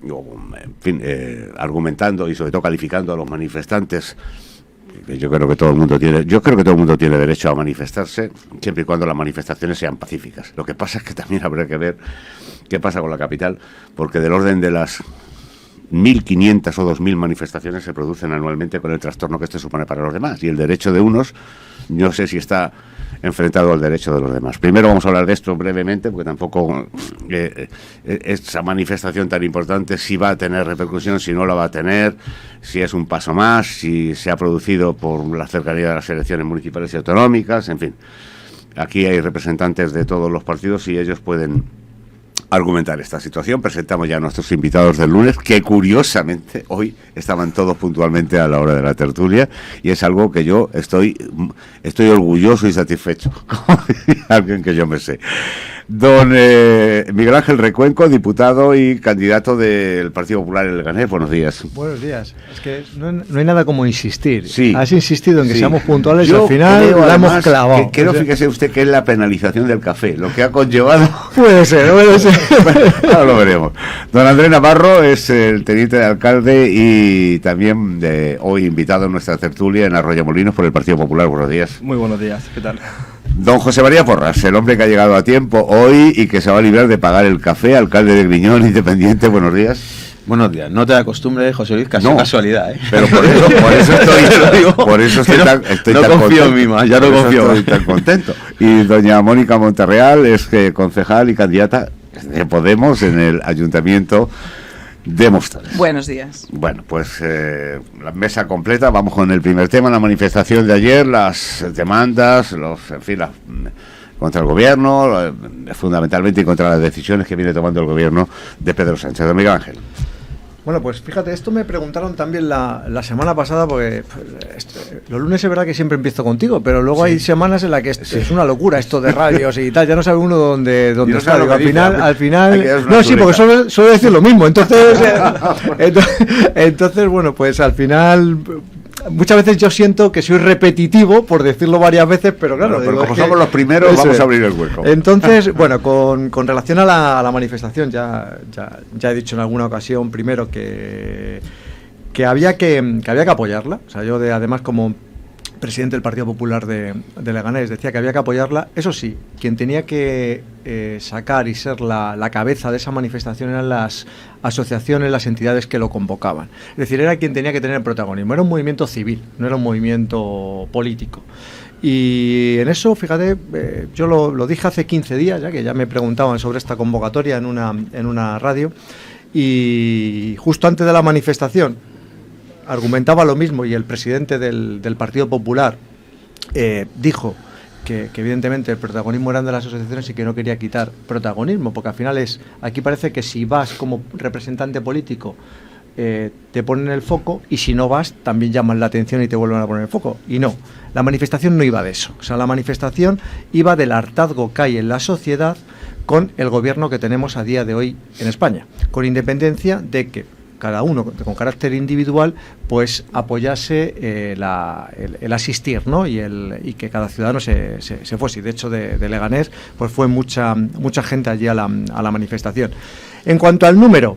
en fin, argumentando y sobre todo calificando a los manifestantes. Yo creo que todo el mundo tiene derecho a manifestarse, siempre y cuando las manifestaciones sean pacíficas. Lo que pasa es que también habrá que ver qué pasa con la capital, porque del orden de las 1.500 o 2.000 manifestaciones se producen anualmente, con el trastorno que esto supone para los demás, y el derecho de unos no sé si está enfrentado al derecho de los demás. Primero vamos a hablar de esto brevemente, porque tampoco esa manifestación tan importante, si va a tener repercusión, si no la va a tener, si es un paso más, si se ha producido por la cercanía de las elecciones municipales y autonómicas, en fin. Aquí hay representantes de todos los partidos y ellos pueden argumentar esta situación. Presentamos ya a nuestros invitados del lunes, que curiosamente hoy estaban todos puntualmente a la hora de la tertulia, y es algo que yo estoy orgulloso y satisfecho, como alguien que yo me sé. Don Miguel Ángel Recuenco, diputado y candidato del Partido Popular en Leganés. Buenos días. Buenos días. Es que no hay nada como insistir. Sí. Has insisto en que seamos puntuales, yo y al final creo, la además, hemos clavado. Quiero, fíjese usted, que es la penalización del café, lo que ha conllevado. Puede ser. Bueno, ahora lo veremos. Don Andrés Navarro es el teniente de alcalde y también hoy invitado en nuestra tertulia en Arroyomolinos por el Partido Popular. Buenos días. Muy buenos días, ¿qué tal? Don José María Porras, el hombre que ha llegado a tiempo hoy y que se va a librar de pagar el café, alcalde de Griñón, independiente. Buenos días. Buenos días. No te acostumbres, José Luis, casi no, casualidad, ¿eh? Pero por eso estoy tan confío en mí más, ya no confío. Estoy tan contento. Y doña Mónica Monterreal es concejal y candidata de Podemos en el Ayuntamiento de Móstoles. Buenos días. Bueno, pues la mesa completa. Vamos con el primer tema, la manifestación de ayer, las demandas, contra el gobierno, fundamentalmente y contra las decisiones que viene tomando el gobierno de Pedro Sánchez. Don Miguel Ángel. Bueno, pues fíjate, esto me preguntaron también la semana pasada, porque los lunes es verdad que siempre empiezo contigo, pero luego hay semanas en las que es una locura esto de radios y tal, ya no sabe uno dónde no está. Al final no, sí, porque suelo decir lo mismo, entonces bueno, pues al final muchas veces yo siento que soy repetitivo por decirlo varias veces, pero claro, pero como somos los primeros, vamos a abrir el hueco. Entonces, bueno, con relación a la manifestación, ya he dicho en alguna ocasión primero que había que apoyarla. O sea, yo además como presidente del Partido Popular de Leganés decía que había que apoyarla. Eso sí, quien tenía que sacar y ser la cabeza de esa manifestación eran las asociaciones, las entidades que lo convocaban. Es decir, era quien tenía que tener protagonismo. Era un movimiento civil, no era un movimiento político. Y en eso, fíjate, yo lo dije hace 15 días, ya que ya me preguntaban sobre esta convocatoria en una radio, y justo antes de la manifestación argumentaba lo mismo, y el presidente del Partido Popular dijo que evidentemente el protagonismo eran de las asociaciones y que no quería quitar protagonismo, porque al final aquí parece que si vas como representante político te ponen el foco, y si no vas también llaman la atención y te vuelven a poner el foco. Y no, la manifestación no iba de eso. O sea, la manifestación iba del hartazgo que hay en la sociedad con el gobierno que tenemos a día de hoy en España, con independencia de que cada uno con carácter individual pues apoyase el asistir, ¿no? y que cada ciudadano se fuese. Y de hecho de Leganés pues fue mucha gente allí a la manifestación. En cuanto al número,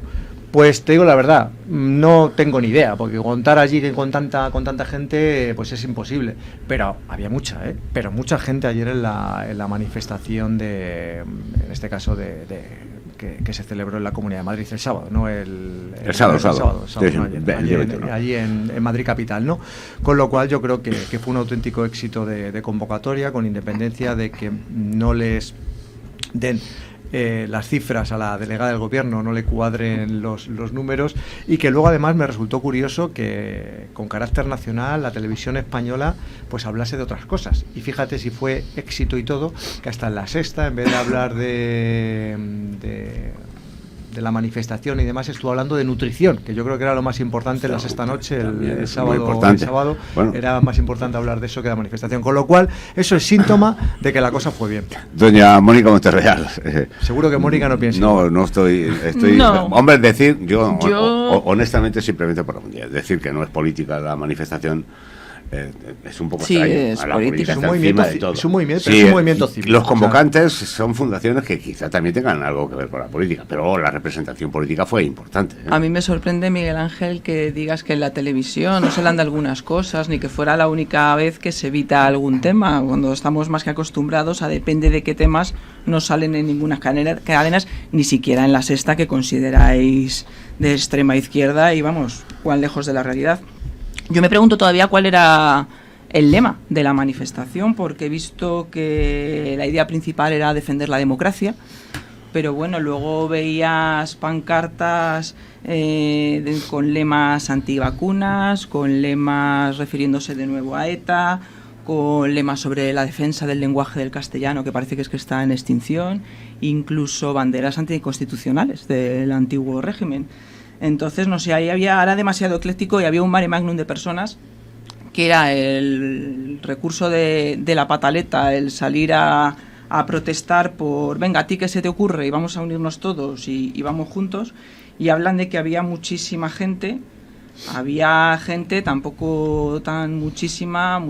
pues te digo la verdad, no tengo ni idea, porque contar allí con tanta gente pues es imposible, pero había mucha gente ayer en la manifestación en este caso que se celebró en la Comunidad de Madrid el sábado, ¿no? El sábado, allí en Madrid capital, ¿no? Con lo cual yo creo que fue un auténtico éxito de convocatoria, con independencia de que no les den las cifras a la delegada del gobierno, no le cuadren los números, y que luego además me resultó curioso que con carácter nacional la televisión española pues hablase de otras cosas. Y fíjate si fue éxito y todo, que hasta en La Sexta, en vez de hablar de la manifestación y demás, estuvo hablando de nutrición, que yo creo que era lo más importante en La Sexta noche, el sábado, bueno, era más importante hablar de eso que de la manifestación, con lo cual eso es síntoma de que la cosa fue bien. Doña Mónica Monterreal. Seguro que Mónica no piensa. No estoy no. Hombre, decir, yo honestamente, simplemente por decir que no es política la manifestación, es un poco Sí, extraño. es A la política. está Es un encima movimiento de todo. es un movimiento- Sí, es un movimiento civil. Los O sea, convocantes son fundaciones que quizá también tengan algo que ver con la política, pero la representación política fue importante. A mí me sorprende, Miguel Ángel, que digas que en la televisión no se hablan de algunas cosas, ni que fuera la única vez que se evita algún tema, cuando estamos más que acostumbrados a depende de qué temas no salen en ninguna cadenas, ni siquiera en La Sexta, que consideráis de extrema izquierda y vamos, cuán lejos de la realidad. Yo me pregunto todavía cuál era el lema de la manifestación, porque he visto que la idea principal era defender la democracia, pero bueno, luego veías pancartas con lemas antivacunas, con lemas refiriéndose de nuevo a ETA, con lemas sobre la defensa del lenguaje del castellano, que parece que está en extinción, incluso banderas anticonstitucionales del antiguo régimen. Entonces, no sé, ahí era demasiado ecléctico y había un mare magnum de personas, que era el recurso de la pataleta, el salir a protestar por, venga, a ti qué se te ocurre, y vamos a unirnos todos y vamos juntos, y hablan de que había muchísima gente, tampoco tan muchísima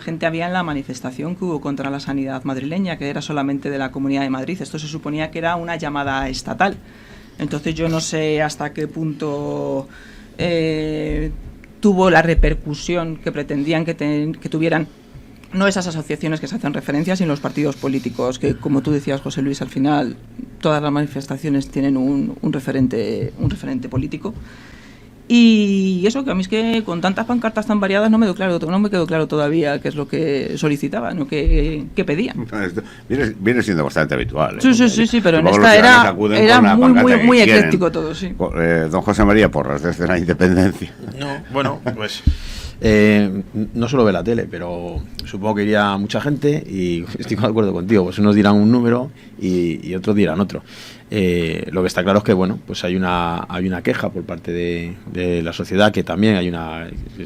gente había en la manifestación que hubo contra la sanidad madrileña, que era solamente de la Comunidad de Madrid. Esto se suponía que era una llamada estatal. Entonces yo no sé hasta qué punto tuvo la repercusión que pretendían que tuvieran, no esas asociaciones que se hacen referencia, sino los partidos políticos, que como tú decías, José Luis, al final todas las manifestaciones tienen un referente político. Y eso, que a mí es que con tantas pancartas tan variadas no me quedó claro todavía qué es lo que solicitaban o qué pedían. Viene siendo bastante habitual. Sí, pero en esta era muy ecléctico todo, sí. Don José María Porras, desde la independencia. No, bueno, pues no solo ve la tele, pero supongo que iría mucha gente y estoy de acuerdo contigo, pues unos dirán un número y otros dirán otro. Lo que está claro es que bueno, pues hay una queja por parte de la sociedad, que también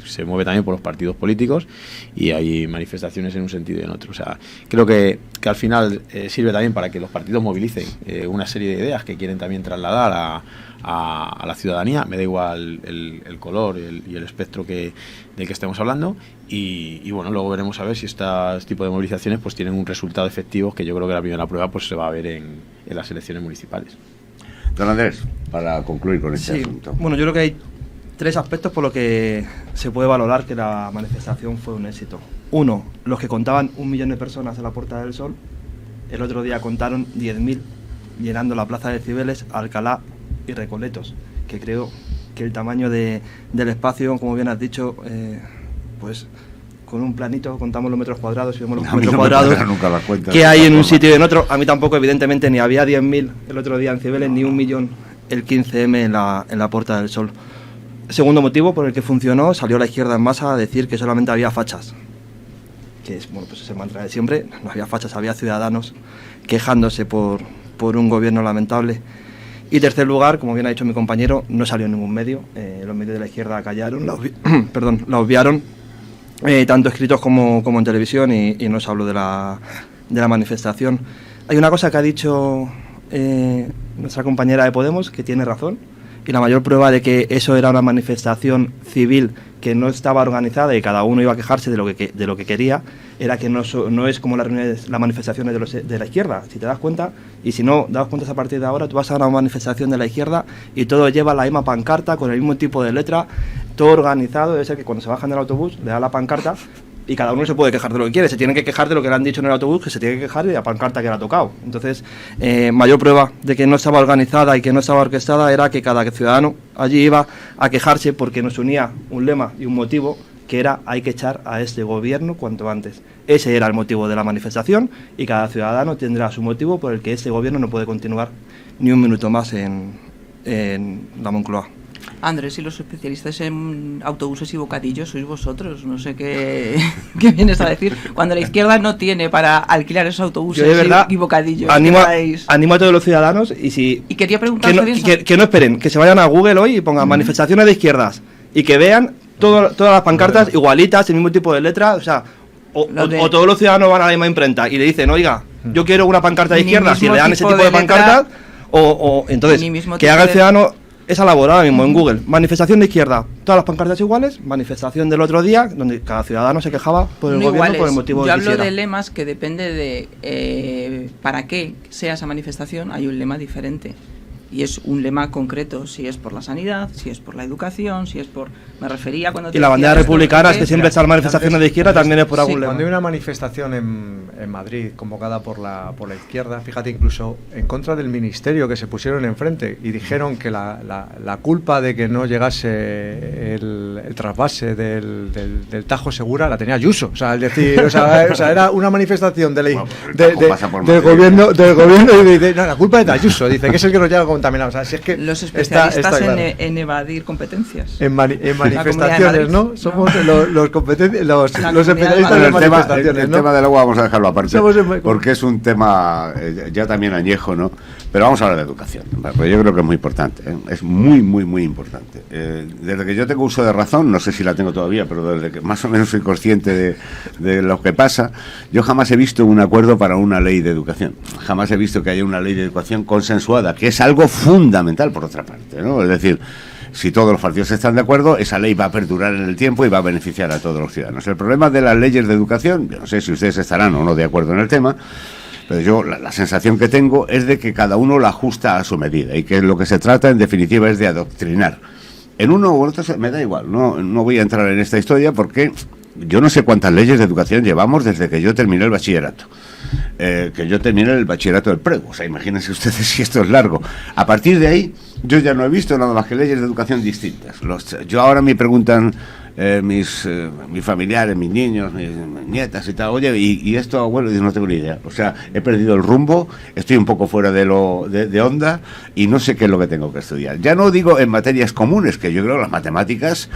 se mueve también por los partidos políticos, y hay manifestaciones en un sentido y en otro. O sea, creo que al final sirve también para que los partidos movilicen una serie de ideas que quieren también trasladar a la ciudadanía. Me da igual el color y el espectro del que estemos hablando, y bueno, luego veremos a ver si este tipo de movilizaciones pues tienen un resultado efectivo, que yo creo que la primera prueba pues se va a ver en las elecciones municipales. Don Andrés, para concluir con este asunto. Bueno, yo creo que hay 3 aspectos por los que se puede valorar que la manifestación fue un éxito. Uno, los que contaban 1 millón de personas en la Puerta del Sol. El otro día contaron 10.000 llenando la Plaza de Cibeles, Alcalá y Recoletos, que creo que el tamaño del espacio, como bien has dicho, pues con un planito contamos los metros cuadrados y vemos los metros cuadrados que hay en un sitio y en otro. A mí tampoco, evidentemente, ni había 10.000 el otro día en Cibeles, ni 1 millón el 15M en la Puerta del Sol. Segundo motivo por el que funcionó, salió la izquierda en masa a decir que solamente había fachas, que es, bueno, pues ese mantra de siempre. No había fachas, había ciudadanos quejándose por un gobierno lamentable. Y tercer lugar, como bien ha dicho mi compañero, no salió en ningún medio. Los medios de la izquierda callaron, la obviaron, tanto escritos como en televisión, y no os hablo de la manifestación. Hay una cosa que ha dicho nuestra compañera de Podemos, que tiene razón, y la mayor prueba de que eso era una manifestación civil que no estaba organizada y cada uno iba a quejarse de lo que quería, era que no es como las manifestaciones de la izquierda. Si te das cuenta, y si no das cuenta a partir de ahora, tú vas a una manifestación de la izquierda y todo lleva la misma pancarta, con el mismo tipo de letra, todo organizado. Debe ser que cuando se bajan del autobús le da la pancarta y cada uno se puede quejar de lo que quiere. Se tiene que quejar de lo que le han dicho en el autobús, que se tiene que quejar de la pancarta que le ha tocado. Entonces, mayor prueba de que no estaba organizada y que no estaba orquestada era que cada ciudadano allí iba a quejarse porque nos unía un lema y un motivo, que era: hay que echar a este gobierno cuanto antes. Ese era el motivo de la manifestación, y cada ciudadano tendrá su motivo por el que este gobierno no puede continuar ni un minuto más en la Moncloa. Andrés, y los especialistas en autobuses y bocadillos sois vosotros. No sé qué vienes a decir. Cuando la izquierda no tiene para alquilar esos autobuses y bocadillos. Animo a todos los ciudadanos y quería preguntar que no esperen, que se vayan a Google hoy y pongan manifestaciones de izquierdas y que vean todas las pancartas igualitas, el mismo tipo de letra. O sea, o todos los ciudadanos van a la misma imprenta y le dicen: oiga, yo quiero una pancarta de izquierdas, y le dan ese tipo de pancartas, o entonces que haga el ciudadano es a la bola ahora mismo en Google. Manifestación de izquierda, todas las pancartas iguales. Manifestación del otro día, donde cada ciudadano se quejaba por el No gobierno iguales. por el motivo Yo que hablo quisiera. de lemas que depende de para qué sea esa manifestación, hay un lema diferente. Y es un lema concreto, si es por la sanidad, si es por la educación, si es por... Me refería cuando... Y la bandera republicana, es que siempre están manifestaciones de izquierda, también es por algún lema. Cuando hay una manifestación en Madrid convocada por la izquierda, fíjate, incluso en contra del ministerio, que se pusieron enfrente y dijeron que la culpa de que no llegase el trasvase del Tajo Segura la tenía Ayuso. O sea, es decir, o sea, era una manifestación del gobierno y dice, no, la culpa es de Ayuso, dice que es el que nos llega contaminado. O sea, si es que los especialistas está claro. en evadir competencias. En manifestaciones, ¿no? Somos los especialistas Bueno, en manifestaciones, el ¿no? tema del agua vamos a dejarlo aparte, Somos porque es un tema ya también añejo, ¿no? Pero vamos a hablar de educación, porque yo creo que es muy importante, ¿eh? Es muy, muy, muy importante. Desde que yo tengo uso de razón, no sé si la tengo todavía, pero desde que más o menos soy consciente de lo que pasa, yo jamás he visto un acuerdo para una ley de educación. Jamás he visto que haya una ley de educación consensuada, que es algo fundamental por otra parte, ¿no? Es decir, si todos los partidos están de acuerdo, esa ley va a perdurar en el tiempo y va a beneficiar a todos los ciudadanos. El problema de las leyes de educación, yo no sé si ustedes estarán o no de acuerdo en el tema, pero yo la sensación que tengo es de que cada uno la ajusta a su medida y que lo que se trata en definitiva es de adoctrinar. En uno u otro me da igual, no voy a entrar en esta historia porque yo no sé cuántas leyes de educación llevamos desde que yo terminé el bachillerato. Que yo terminé el bachillerato del Prego, o sea, imagínense ustedes si esto es largo. A partir de ahí, yo ya no he visto nada más que leyes de educación distintas. Yo ahora me preguntan mis familiares, mis niños, mis nietas y tal, oye, ¿y esto, abuelo? Y no tengo ni idea. O sea, he perdido el rumbo, estoy un poco fuera de onda y no sé qué es lo que tengo que estudiar. Ya no digo en materias comunes, que yo creo que las matemáticas,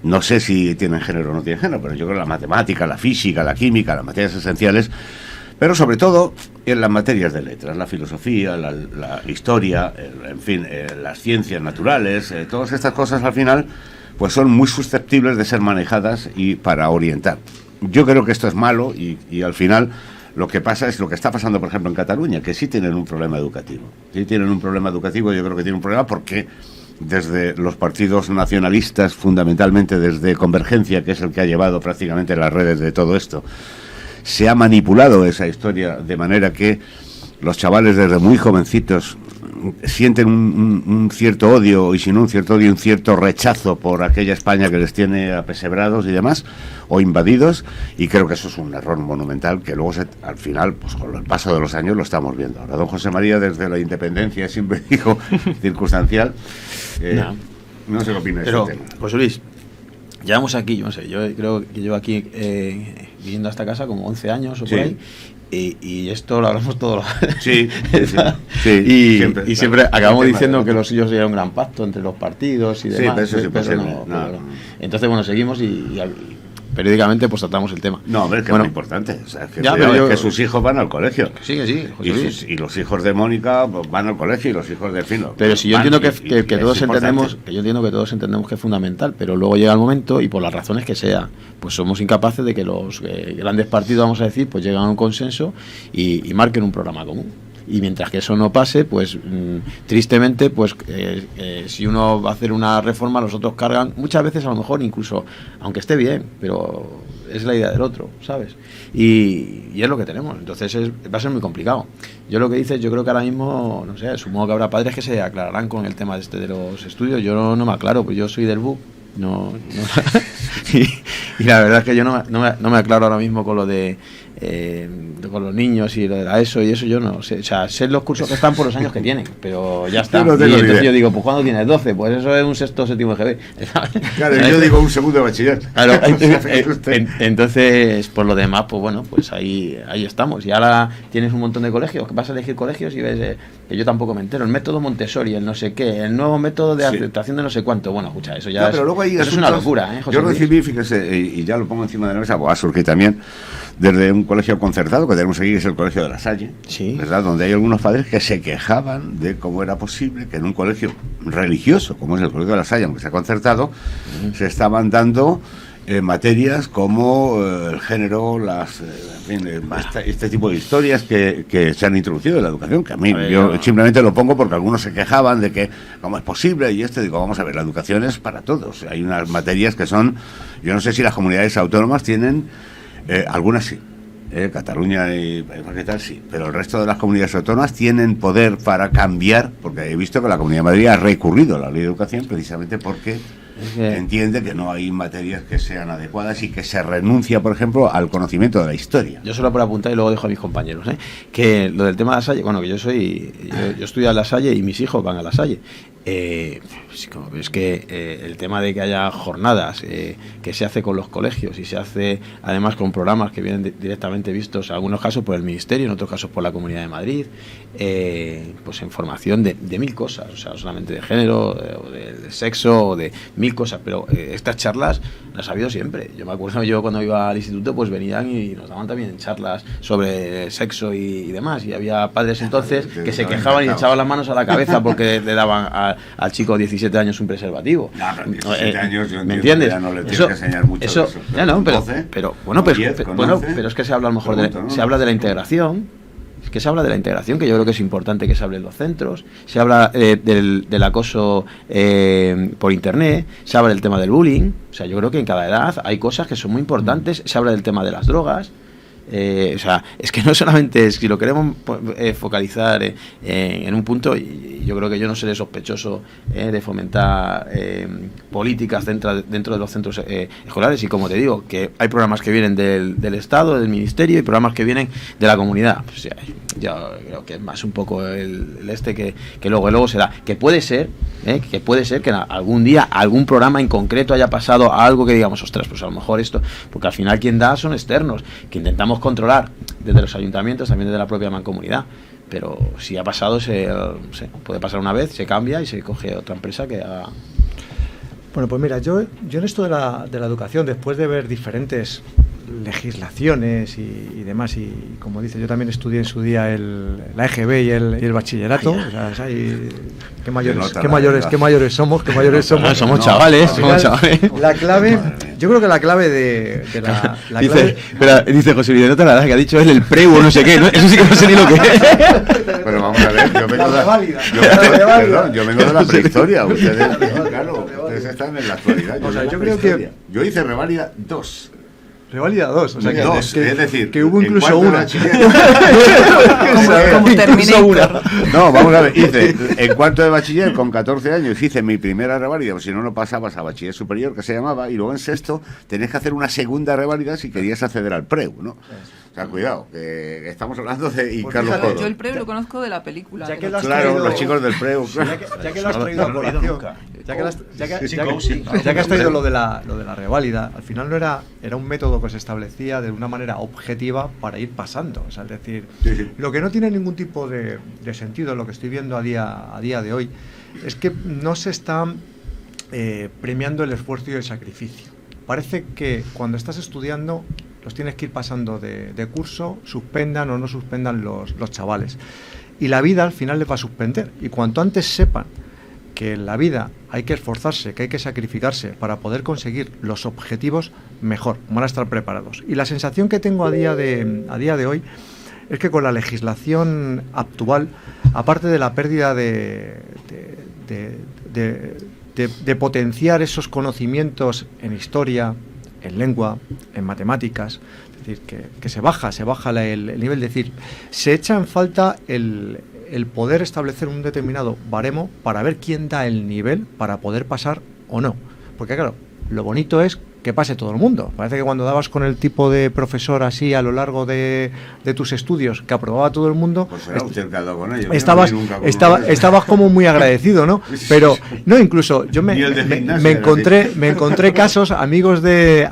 no sé si tienen género o no tienen género, pero yo creo que la matemática, la física, la química, las materias esenciales, pero sobre todo en las materias de letras, la filosofía, la historia, en fin, las ciencias naturales, todas estas cosas al final pues son muy susceptibles de ser manejadas y para orientar. Yo creo que esto es malo y al final lo que pasa es lo que está pasando, por ejemplo, en Cataluña, que sí tienen un problema educativo. Sí tienen un problema educativo, yo creo que tienen un problema porque desde los partidos nacionalistas, fundamentalmente desde Convergencia, que es el que ha llevado prácticamente las redes de todo esto, se ha manipulado esa historia de manera que los chavales desde muy jovencitos sienten un cierto odio, y si no un cierto odio, un cierto rechazo por aquella España que les tiene apesebrados y demás, o invadidos, y creo que eso es un error monumental que luego al final, pues con el paso de los años lo estamos viendo. Ahora don José María desde la independencia siempre dijo circunstancial, no sé qué opina de ese tema. José Luis, llevamos aquí, yo no sé, yo creo que llevo aquí viviendo a esta casa como 11 años o por ahí, y esto lo hablamos todos los sí. y siempre acabamos diciendo que los suyos sería un gran pacto entre los partidos y demás. Pero eso es imposible. No. Entonces, bueno, seguimos y periódicamente pues tratamos el tema. No, hombre, que es muy importante. O sea, que sus hijos van al colegio. Sí, y los hijos de Mónica van al colegio y los hijos de Fino. Pero si yo entiendo que todos entendemos, que yo entiendo que todos entendemos que es fundamental, pero luego llega el momento y por las razones que sea, pues somos incapaces de que los grandes partidos, vamos a decir, pues lleguen a un consenso y marquen un programa común. Y mientras que eso no pase, pues tristemente, pues si uno va a hacer una reforma, los otros cargan, muchas veces a lo mejor incluso, aunque esté bien, pero es la idea del otro, ¿sabes? Y es lo que tenemos, entonces va a ser muy complicado. Yo lo que dices, yo creo que ahora mismo, no sé, supongo que habrá padres que se aclararán con el tema de los estudios. Yo no me aclaro, pues yo soy del BUC, no y la verdad es que yo no me aclaro ahora mismo con lo de con los niños y lo de la ESO y eso yo no sé, o sea, sé los cursos que están por los años que tienen, pero ya está. No, y entonces yo digo, pues ¿cuándo tienes 12? Pues eso es un sexto o séptimo GB. Claro, yo digo un segundo de bachiller. Claro, entonces por lo demás, pues bueno, pues ahí estamos. Y ahora tienes un montón de colegios, que vas a elegir colegios y ves que yo tampoco me entero, el método Montessori, el no sé qué, el nuevo método de aceptación de no sé cuánto. Bueno, escucha, eso ya pero luego eso es una locura, José yo Luis. recibí, fíjese, y ya lo pongo encima de la mesa, pues a surgir también desde un colegio concertado que tenemos aquí, que es el Colegio de La Salle, sí, ¿verdad? Donde hay algunos padres que se quejaban de cómo era posible que en un colegio religioso, como es el Colegio de La Salle, aunque sea concertado, se estaban dando materias como el género, este tipo de historias que se han introducido en la educación, que a mí yo simplemente lo pongo porque algunos se quejaban de que cómo es posible, y digo, vamos a ver, la educación es para todos. Hay unas materias que son, yo no sé si las comunidades autónomas tienen, algunas sí, Cataluña y qué tal sí, pero el resto de las comunidades autónomas tienen poder para cambiar, porque he visto que la Comunidad de Madrid ha recurrido a la ley de educación precisamente porque entiende que no hay materias que sean adecuadas y que se renuncia, por ejemplo, al conocimiento de la historia. Yo solo por apuntar y luego dejo a mis compañeros, que lo del tema de La Salle, bueno, que yo estudio en La Salle y mis hijos van a La Salle. Es que el tema de que haya jornadas que se hace con los colegios y se hace además con programas que vienen directamente vistos en algunos casos por el Ministerio, en otros casos por la Comunidad de Madrid, pues en formación de mil cosas, o sea, no solamente de género o de sexo o de mil cosas, pero estas charlas las ha habido siempre. Yo me acuerdo, yo cuando iba al instituto pues venían y nos daban también charlas sobre sexo y demás, y había padres entonces que se quejaban y echaban las manos a la cabeza porque le daban al chico de 17 años un preservativo. No, pero 17 años yo ¿me entiendes? Ya no le tienes que enseñar mucho eso. Ya no, pero bueno, pero es que se habla a lo mejor se habla de la integración. Es que se habla de la integración, que yo creo que es importante que se hable en los centros. Se habla del acoso por internet, se habla del tema del bullying. O sea, yo creo que en cada edad hay cosas que son muy importantes. Se habla del tema de las drogas. O sea, es que no solamente es, si lo queremos focalizar en un punto, y yo creo que yo no seré sospechoso de fomentar políticas dentro de los centros escolares, y como te digo, que hay programas que vienen del Estado, del Ministerio, y programas que vienen de la comunidad. Pues yo creo que es más un poco el que luego se da, que puede ser que algún día algún programa en concreto haya pasado a algo que digamos, ostras, pues a lo mejor esto, porque al final quien da son externos, que intentamos controlar desde los ayuntamientos, también desde la propia mancomunidad, pero si ha pasado, puede pasar una vez, se cambia y se coge otra empresa que haga. Bueno, pues mira, yo en esto de la educación, después de ver diferentes legislaciones y demás, y como dice, yo también estudié en su día la EGB y el bachillerato. O sea, qué mayores somos. Somos chavales. La clave, yo creo que la clave de la dice José Luis, nota la edad que ha dicho él, el preu o no sé qué, ¿no? Eso sí que no sé ni lo que es. Pero vamos a ver, yo vengo de la prehistoria, ustedes están en la actualidad. Yo creo que yo hice reválida 2. Reválida 2, o sea que, dos, es decir, que hubo incluso una. Como Terminator. No, vamos a ver, hice en cuarto de bachiller con 14 años hice mi primera reválida, si no pasabas a bachiller superior, que se llamaba, y luego en sexto tenías que hacer una segunda reválida si querías acceder al preu, ¿no? O sea, cuidado, que estamos hablando de Carlos Codo. Yo el preu lo conozco de la película. Claro, los chicos del preu. Ya que lo has traído a colación, ya que has traído lo de la reválida, al final era un método que se establecía de una manera objetiva para ir pasando. O sea, es decir, lo que no tiene ningún tipo de sentido, lo que estoy viendo a día de hoy, es que no se está premiando el esfuerzo y el sacrificio. Parece que cuando estás estudiando los tienes que ir pasando de curso, suspendan o no suspendan los chavales. Y la vida al final les va a suspender. Y cuanto antes sepan que en la vida hay que esforzarse, que hay que sacrificarse para poder conseguir los objetivos, mejor, van a estar preparados. Y la sensación que tengo a día de hoy es que con la legislación actual, aparte de la pérdida de potenciar esos conocimientos en historia, en lengua, en matemáticas, es decir, que se baja el nivel, es decir, se echa en falta el poder establecer un determinado baremo para ver quién da el nivel para poder pasar o no. Porque claro, lo bonito es que pase todo el mundo. Parece que cuando dabas con el tipo de profesor así a lo largo de tus estudios que aprobaba todo el mundo, pues usted quedado con ellos, estabas como muy agradecido, ¿no? Pero no, incluso yo me encontré casos, amigos de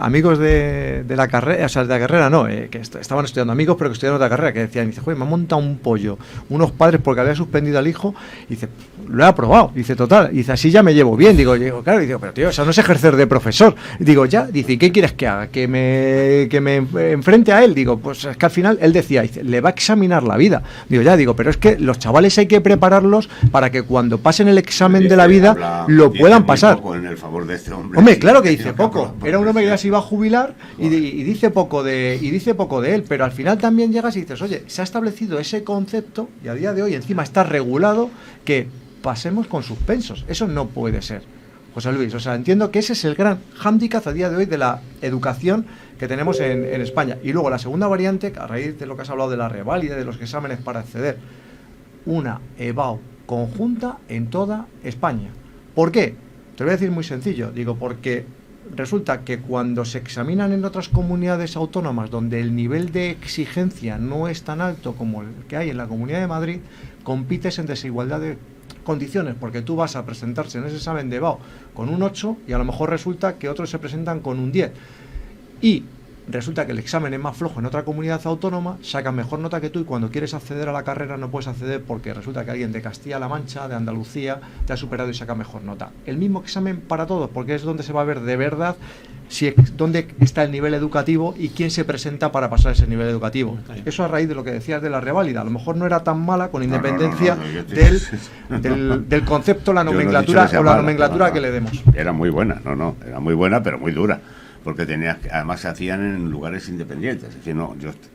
la carrera, o sea, de la carrera no, que estaban estudiando, amigos pero que estudiaron otra carrera, que decían, dice, joder, me ha montado un pollo unos padres porque había suspendido al hijo, y dice, lo he aprobado. Dice, total, dice, así ya me llevo bien. Digo, claro, digo, pero tío, eso no es ejercer de profesor. Digo, ya, dice, ¿y qué quieres que haga? ¿Que me enfrente a él? Digo, pues es que al final él decía, dice, le va a examinar la vida. Digo, ya, digo, pero es que los chavales hay que prepararlos para que cuando pasen el examen de la vida lo puedan pasar. Poco en el favor de este hombre. Hombre, claro que dice poco. Era un hombre que ya se iba a jubilar y dice poco de él, pero al final también llegas y dices, oye, se ha establecido ese concepto y a día de hoy encima está regulado que pasemos con suspensos. Eso no puede ser, José Luis. O sea, entiendo que ese es el gran hándicap a día de hoy de la educación que tenemos en España. Y luego la segunda variante, a raíz de lo que has hablado de la reválida, de los exámenes para acceder, una EBAU conjunta en toda España. ¿Por qué? Te voy a decir muy sencillo. Digo, porque resulta que cuando se examinan en otras comunidades autónomas donde el nivel de exigencia no es tan alto como el que hay en la Comunidad de Madrid, compites en desigualdad de condiciones, porque tú vas a presentarse en ese examen de EBAU con un 8 y a lo mejor resulta que otros se presentan con un 10. Y resulta que el examen es más flojo en otra comunidad autónoma, sacan mejor nota que tú y cuando quieres acceder a la carrera no puedes acceder porque resulta que alguien de Castilla-La Mancha, de Andalucía, te ha superado y saca mejor nota. El mismo examen para todos, porque es donde se va a ver de verdad dónde está el nivel educativo y quién se presenta para pasar ese nivel educativo. Eso a raíz de lo que decías de la reválida. A lo mejor no era tan mala con independencia del concepto, la nomenclatura o la nomenclatura que le demos. Era muy buena, era muy buena, pero muy dura. Porque además se hacían en lugares independientes. Es decir,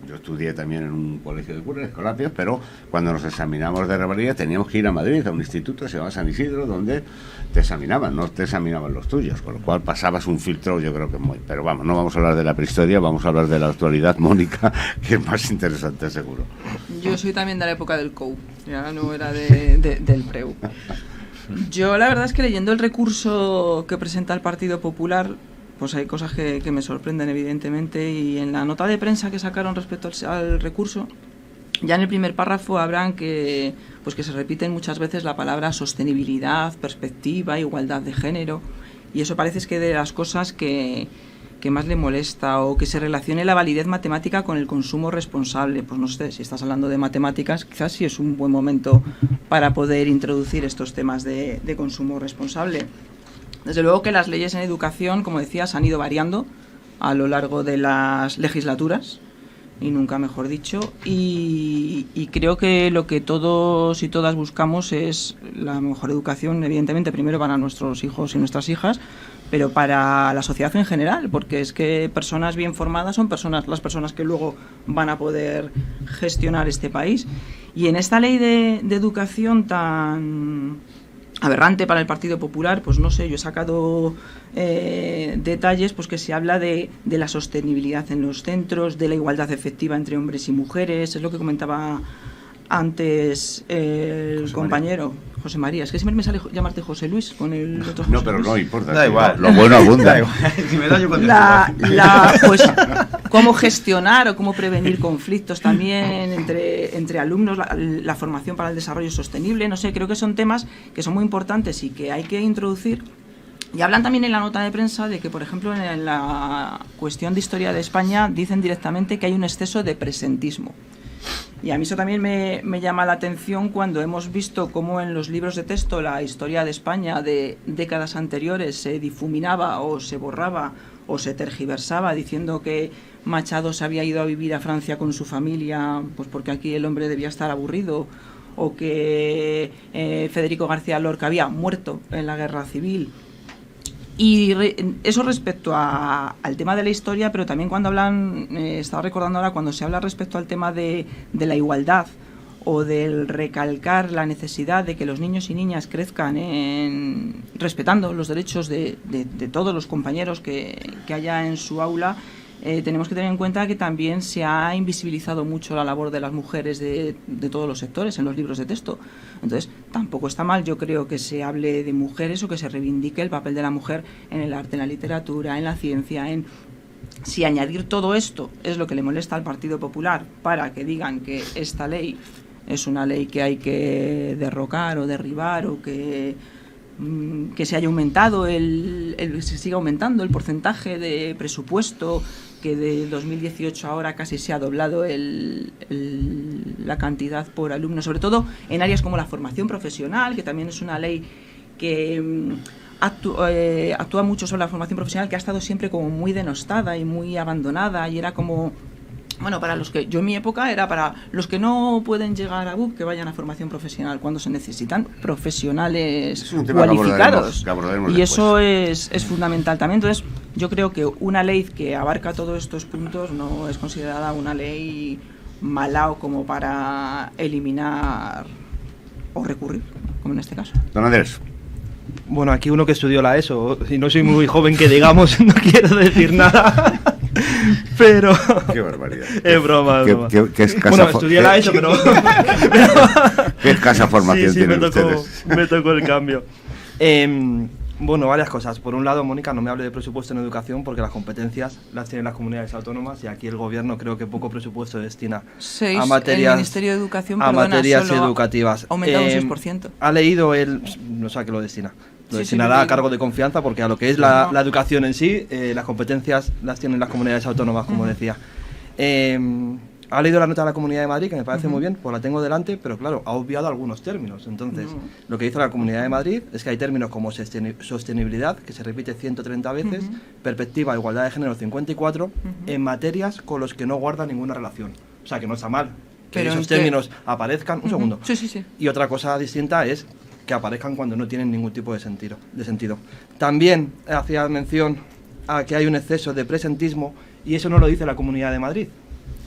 yo estudié también en un colegio de curas, Escolapios, pero cuando nos examinamos de revalida teníamos que ir a Madrid, a un instituto, se llama San Isidro, donde te examinaban, no te examinaban los tuyos, con lo cual pasabas un filtro, yo creo que muy... Pero vamos, no vamos a hablar de la prehistoria, vamos a hablar de la actualidad, Mónica, que es más interesante seguro. Yo soy también de la época del COU, ya no era del PREU. Yo la verdad es que leyendo el recurso que presenta el Partido Popular, pues hay cosas que me sorprenden evidentemente, y en la nota de prensa que sacaron respecto al recurso, ya en el primer párrafo habrán que se repiten muchas veces la palabra sostenibilidad, perspectiva, igualdad de género, y eso parece que de las cosas que más le molesta, o que se relacione la validez matemática con el consumo responsable. Pues no sé, si estás hablando de matemáticas, quizás sí es un buen momento para poder introducir estos temas de consumo responsable. Desde luego que las leyes en educación, como decías, han ido variando a lo largo de las legislaturas, y nunca mejor dicho, y creo que lo que todos y todas buscamos es la mejor educación, evidentemente, primero para nuestros hijos y nuestras hijas, pero para la sociedad en general, porque es que personas bien formadas son las personas que luego van a poder gestionar este país. Y en esta ley de educación tan aberrante para el Partido Popular, pues no sé, yo he sacado detalles, pues que se habla de la sostenibilidad en los centros, de la igualdad efectiva entre hombres y mujeres, es lo que comentaba antes el compañero José María. Es que siempre me sale llamarte José Luis con el otro José. No, pero Luis. no importa. Da igual. Lo bueno abunda. Si me da yo Pues cómo gestionar o cómo prevenir conflictos también entre alumnos, la formación para el desarrollo sostenible, no sé, creo que son temas que son muy importantes y que hay que introducir. Y hablan también en la nota de prensa de que, por ejemplo, en la cuestión de historia de España dicen directamente que hay un exceso de presentismo. Y a mí eso también me llama la atención cuando hemos visto cómo en los libros de texto la historia de España de décadas anteriores se difuminaba o se borraba o se tergiversaba diciendo que Machado se había ido a vivir a Francia con su familia pues porque aquí el hombre debía estar aburrido, o que Federico García Lorca había muerto en la guerra civil. Y eso respecto al tema de la historia, pero también cuando hablan, estaba recordando ahora, cuando se habla respecto al tema de la igualdad o del recalcar la necesidad de que los niños y niñas crezcan respetando los derechos de todos los compañeros que haya en su aula, tenemos que tener en cuenta que también se ha invisibilizado mucho la labor de las mujeres de todos los sectores en los libros de texto. Entonces, tampoco está mal, yo creo, que se hable de mujeres o que se reivindique el papel de la mujer en el arte, en la literatura, en la ciencia, Si añadir todo esto es lo que le molesta al Partido Popular para que digan que esta ley es una ley que hay que derrocar o derribar o que que se haya aumentado, se siga aumentando el porcentaje de presupuesto, que de 2018 ahora casi se ha doblado la cantidad por alumno, sobre todo en áreas como la formación profesional, que también es una ley que actúa mucho sobre la formación profesional, que ha estado siempre como muy denostada y muy abandonada, y era como... Bueno, para los que, yo en mi época era para los que no pueden llegar a BUP, que vayan a formación profesional cuando se necesitan profesionales cualificados. Que abordaremos y después. eso es fundamental también. Entonces, yo creo que una ley que abarca todos estos puntos no es considerada una ley malao como para eliminar o recurrir, como en este caso. Don Andrés. Bueno, aquí uno que estudió la ESO, y no soy muy joven que digamos, no quiero decir nada, pero... Qué barbaridad. Es broma, es broma. Qué escasa Bueno, estudié la ESO, pero... Qué escasa formación sí, tienen me tocó, ustedes. me tocó el cambio. Bueno, varias cosas. Por un lado, Mónica, no me hable de presupuesto en educación porque las competencias las tienen las comunidades autónomas y aquí el gobierno creo que poco presupuesto destina a materias, el Ministerio de Educación, a materias educativas. Aumenta un 6%. Ha leído no sé a qué lo destina. Lo destinará a cargo de confianza porque a lo que es la educación en sí, las competencias las tienen las comunidades autónomas, como decía. Ha leído la nota de la Comunidad de Madrid, que me parece muy bien, pues la tengo delante, pero claro, ha obviado algunos términos. Entonces, lo que dice la Comunidad de Madrid es que hay términos como sostenibilidad, que se repite 130 veces, perspectiva, igualdad de género 54, en materias con los que no guarda ninguna relación. O sea, que no está mal que pero esos términos aparezcan. Un segundo. Sí. Y otra cosa distinta es que aparezcan cuando no tienen ningún tipo de sentido. También hacía mención a que hay un exceso de presentismo, y eso no lo dice la Comunidad de Madrid.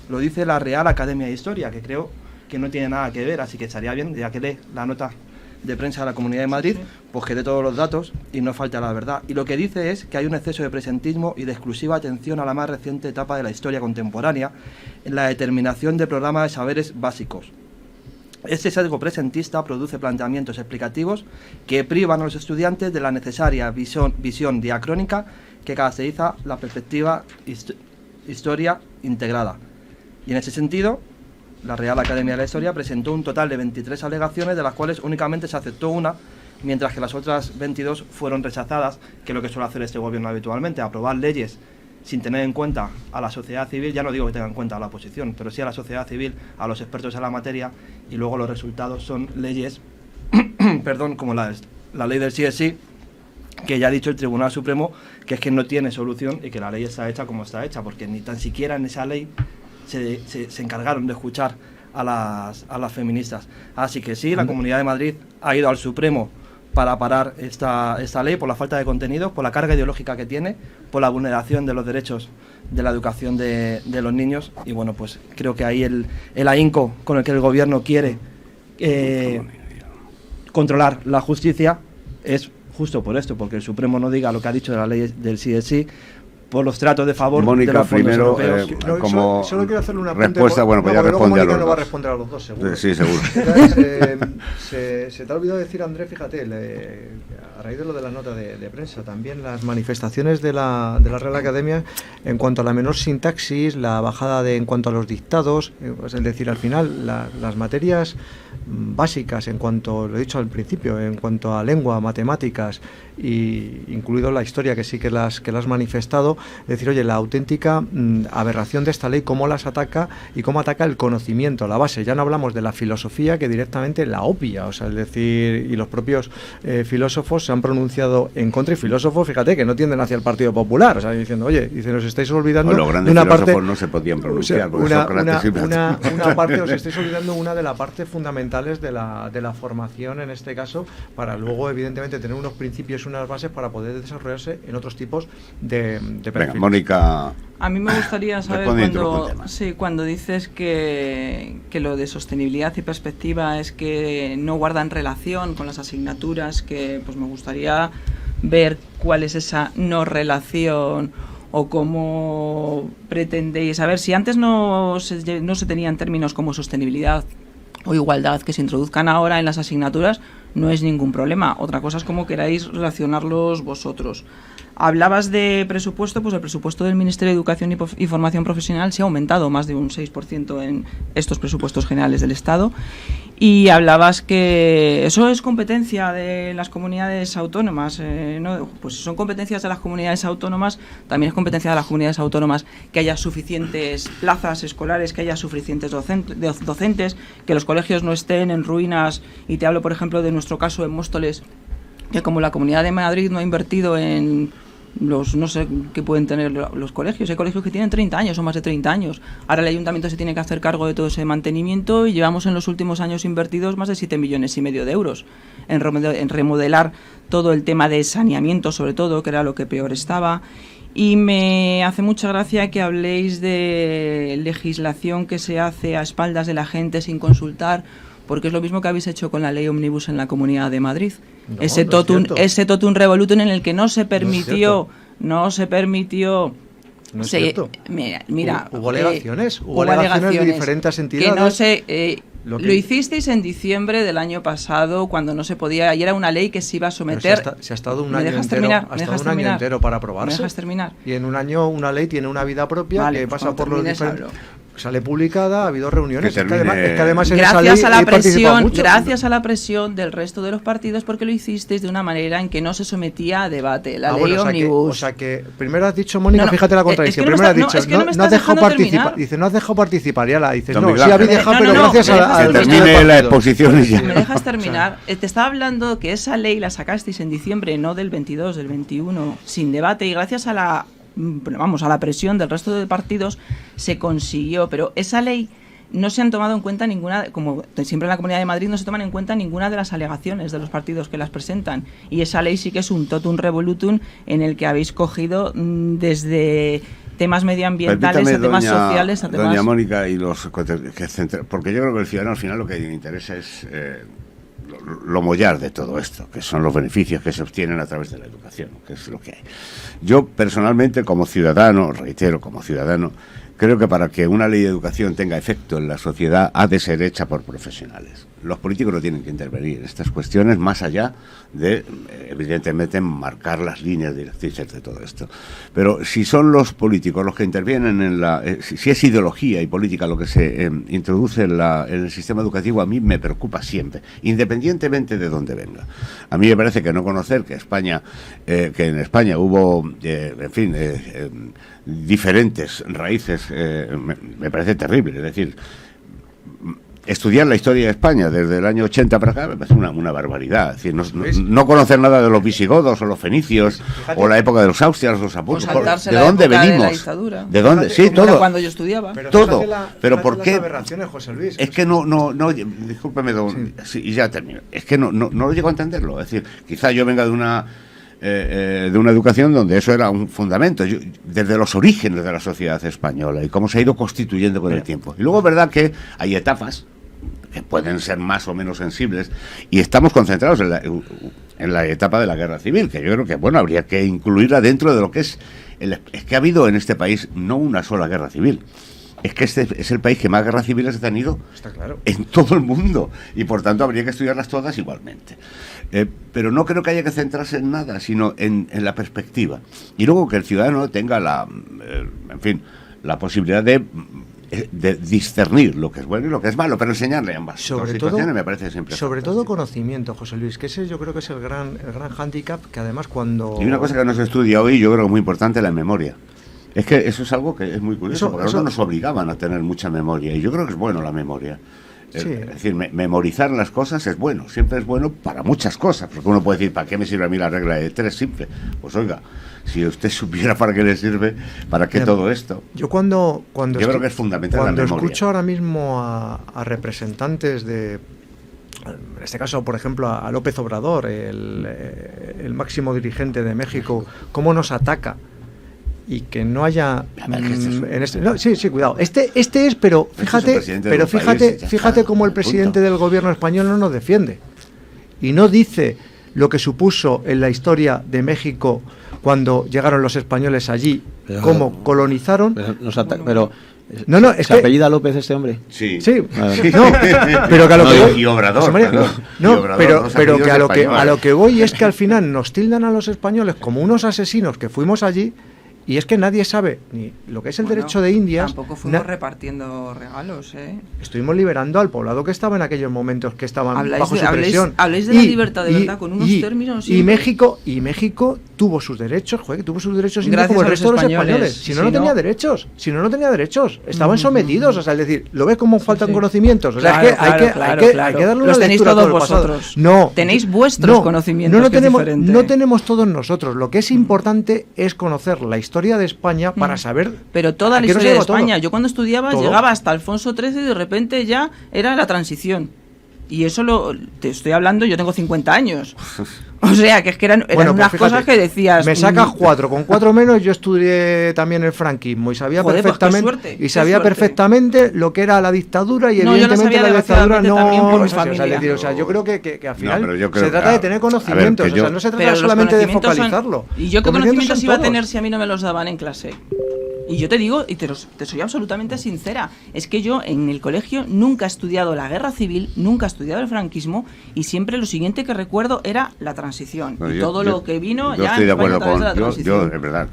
Lo dice la Real Academia de Historia, que creo que no tiene nada que ver, así que estaría bien, ya que lee la nota de prensa de la Comunidad de Madrid, pues que dé todos los datos y no falte a la verdad. Y lo que dice es que hay un exceso de presentismo y de exclusiva atención a la más reciente etapa de la historia contemporánea en la determinación de programas de saberes básicos. Este sesgo presentista produce planteamientos explicativos que privan a los estudiantes de la necesaria visión diacrónica que caracteriza la perspectiva historia integrada. Y en ese sentido, la Real Academia de la Historia presentó un total de 23 alegaciones, de las cuales únicamente se aceptó una, mientras que las otras 22 fueron rechazadas, que es lo que suele hacer este gobierno habitualmente, aprobar leyes sin tener en cuenta a la sociedad civil. Ya no digo que tenga en cuenta a la oposición, pero sí a la sociedad civil, a los expertos en la materia, y luego los resultados son leyes, como la ley del sí es sí, que ya ha dicho el Tribunal Supremo que es que no tiene solución y que la ley está hecha como está hecha, porque ni tan siquiera en esa ley se encargaron de escuchar a las feministas. Así que sí, la Comunidad de Madrid ha ido al Supremo para parar esta ley por la falta de contenidos, por la carga ideológica que tiene, por la vulneración de los derechos de la educación de los niños. Y bueno, pues creo que ahí el ahínco con el que el gobierno quiere controlar la justicia es justo por esto, porque el Supremo no diga lo que ha dicho de la ley del sí es sí, por los tratos de favor Mónica, de los fondos primero, europeos. como solo quiero hacerle una respuesta, bueno, pues ya responde a los no va a dos. responder a los dos, seguro. Sí, seguro. Se te ha olvidado decir, Andrés, fíjate, a raíz de lo de la nota de prensa, también las manifestaciones de la Real Academia en cuanto a la menor sintaxis, la bajada en cuanto a los dictados, es decir, al final las materias básicas, en cuanto, lo he dicho al principio, en cuanto a lengua, matemáticas, y incluido la historia, que sí que las has manifestado, es decir, oye, la auténtica aberración de esta ley, cómo las ataca y cómo ataca el conocimiento, la base. Ya no hablamos de la filosofía, que directamente la obvia, o sea, es decir, y los propios filósofos se han pronunciado en contra, y filósofos, fíjate, que no tienden hacia el Partido Popular, o sea, diciendo, oye, nos estáis olvidando Los grandes de una filósofos parte, no se podían pronunciar, porque una parte, os estáis olvidando una de las partes fundamentales de la formación, en este caso, para luego, evidentemente, tener unos principios, unas bases para poder desarrollarse en otros tipos de Venga, Mónica. A mí me gustaría saber cuando dices que lo de sostenibilidad y perspectiva es que no guardan relación con las asignaturas, que pues me gustaría ver cuál es esa no relación o cómo pretendéis. A ver, si antes no se tenían términos como sostenibilidad o igualdad que se introduzcan ahora en las asignaturas, no es ningún problema. Otra cosa es cómo queráis relacionarlos vosotros. Hablabas de presupuesto, pues el presupuesto del Ministerio de Educación y Formación Profesional se ha aumentado más de un 6% en estos presupuestos generales del Estado. Y hablabas que eso es competencia de las comunidades autónomas, ¿no? Pues si son competencias de las comunidades autónomas, también es competencia de las comunidades autónomas que haya suficientes plazas escolares, que haya suficientes docentes, que los colegios no estén en ruinas. Y te hablo, por ejemplo, de nuestro caso en Móstoles, que como la Comunidad de Madrid no ha invertido en los, no sé qué pueden tener los colegios, hay colegios que tienen 30 años o más de 30 años, ahora el ayuntamiento se tiene que hacer cargo de todo ese mantenimiento y llevamos en los últimos años invertidos más de 7,5 millones de euros en remodelar todo el tema de saneamiento, sobre todo, que era lo que peor estaba. Y me hace mucha gracia que habléis de legislación que se hace a espaldas de la gente sin consultar, porque es lo mismo que habéis hecho con la ley Omnibus en la Comunidad de Madrid. No, ese totum revolutum en el que no se permitió. No es cierto. Mira, hubo alegaciones, hubo alegaciones de diferentes entidades. Que no sé, lo hicisteis en diciembre del año pasado, cuando no se podía, y era una ley que se iba a someter. Se ha estado un año entero para aprobarse. ¿Me dejas terminar? Y en un año una ley tiene una vida propia, vale, que pasa por los diferentes. Sale publicada, ha habido reuniones. Es que además en esa ley gracias a la presión del resto de los partidos, porque lo hicisteis de una manera en que no se sometía a debate. La ley Omnibus. O sea que primero has dicho, Mónica, fíjate la contradicción. Primero has dicho, no has dejado participar. Dice, no has dejado participar. Y ahora dices, no, sí habéis dejado, pero gracias a que termine la exposición y ya. ¿Me dejas terminar? Te estaba hablando que esa ley la sacasteis en diciembre, no del 22, del 21, sin debate, y gracias a la presión del resto de partidos se consiguió, pero esa ley no se han tomado en cuenta ninguna, como siempre en la Comunidad de Madrid, no se toman en cuenta ninguna de las alegaciones de los partidos que las presentan, y esa ley sí que es un totum revolutum en el que habéis cogido desde temas medioambientales a temas sociales a temas... Doña Mónica, y porque yo creo que el ciudadano al final lo que le interesa es lo mollar de todo esto, que son los beneficios que se obtienen a través de la educación, que es lo que hay. Yo personalmente, como ciudadano, creo que para que una ley de educación tenga efecto en la sociedad ha de ser hecha por profesionales. Los políticos no tienen que intervenir en estas cuestiones más allá de, evidentemente, marcar las líneas directrices de todo esto. Pero si son los políticos los que intervienen en la... si es ideología y política lo que se introduce en el sistema educativo, a mí me preocupa siempre, independientemente de dónde venga. A mí me parece que no conocer que en España hubo, diferentes raíces, me parece terrible. Es decir, estudiar la historia de España desde el año 80 para acá me parece una barbaridad. Es decir, no conocer nada de los visigodos o los fenicios, o la época de los austrias, los apóstoles. ¿De dónde venimos? ¿De dónde? Sí, todo. Cuando yo estudiaba. Todo. Pero ¿por qué? José Luis, es que no, discúlpeme, y ya termino. Es que no lo llego a entenderlo. Es decir, quizá yo venga de una educación donde eso era un fundamento, desde los orígenes de la sociedad española y cómo se ha ido constituyendo con el tiempo. Y luego es verdad que hay etapas que pueden ser más o menos sensibles, y estamos concentrados en la etapa de la guerra civil, que yo creo que, bueno, habría que incluirla dentro de lo que es que ha habido en este país no una sola guerra civil. Es que este es el país que más guerras civiles ha tenido. Está claro. En todo el mundo, y por tanto habría que estudiarlas todas igualmente. Pero no creo que haya que centrarse en nada, sino en la perspectiva. Y luego que el ciudadano tenga la posibilidad de discernir lo que es bueno y lo que es malo, pero enseñarle ambas situaciones me parece siempre. Sobre todo conocimiento, José Luis, que ese yo creo que es el gran hándicap, que además cuando... Y una cosa que no se estudia hoy, yo creo que es muy importante, la memoria. Es que eso es algo que es muy curioso, porque nosotros nos obligaban a tener mucha memoria, y yo creo que es bueno la memoria. Sí. Es decir, memorizar las cosas es bueno, siempre es bueno para muchas cosas, porque uno puede decir, ¿para qué me sirve a mí la regla de 3 simple? Pues oiga, si usted supiera para qué le sirve, ¿para qué todo esto? Yo creo que es fundamental la memoria. Cuando escucho ahora mismo a representantes de, en este caso, por ejemplo, a López Obrador, el máximo dirigente de México, cómo nos ataca, y que no haya cuidado. Este es, pero fíjate cómo el presidente del gobierno español no nos defiende y no dice lo que supuso en la historia de México cuando llegaron los españoles allí cómo colonizaron. No, es ¿se que apellida López este hombre? Sí. Sí, Vale. no, pero que a lo que voy, y Obrador, José María, perdón. no, Y Obrador, pero dos que apellidos a lo que voy es que al final nos tildan a los españoles como unos asesinos que fuimos allí. Y es que nadie sabe ni lo que es el derecho de Indias. Tampoco fuimos repartiendo regalos, ¿eh? Estuvimos liberando al poblado que estaba en aquellos momentos que estaban bajo su habláis presión. de la libertad de verdad con unos términos. Y México tuvo sus derechos, tuvo sus derechos Gracias como el a resto de los españoles. españoles. Si no, no tenía derechos. Si no, no tenía derechos. Estaban sometidos. O sea, es decir, lo ves como faltan conocimientos. O sea, Claro, es que hay que darle una los tenéis lectura a todo todos el pasado. vosotros. No. Tenéis vuestros conocimientos. No que es tenemos, diferente. no tenemos todos nosotros. Lo que es importante es conocer la historia de España para saber. Pero toda la a qué nos historia de lleva todo. España. Yo cuando estudiaba Todo. llegaba hasta Alfonso XIII y de repente ya era la transición. Y eso te estoy hablando, yo tengo 50 años. O sea, que es que eran Bueno, unas pues fíjate, cosas que decías. Me sacas 4, con 4 menos yo estudié también el franquismo y sabía Joder, pues qué perfectamente suerte, y sabía qué suerte. perfectamente lo que era la dictadura y No, yo la evidentemente sabía la dictadura desgraciadamente también por mi o sea, familia. o sea, yo creo que al final pero yo creo se trata que, de tener conocimientos, a ver, que o sea, yo- no se trata Pero los solamente de conocimientos son- focalizarlo. ¿Y yo qué conocimientos son iba a todos. tener si a mí no me los daban en clase? Y yo te digo, y te soy absolutamente sincera, es que yo en el colegio nunca he estudiado la guerra civil, nunca he estudiado el franquismo, y siempre lo siguiente que recuerdo era la transición. Bueno, y yo- todo yo- lo que vino yo ya estoy de en España acuerdo a través de la yo, transición. es verdad,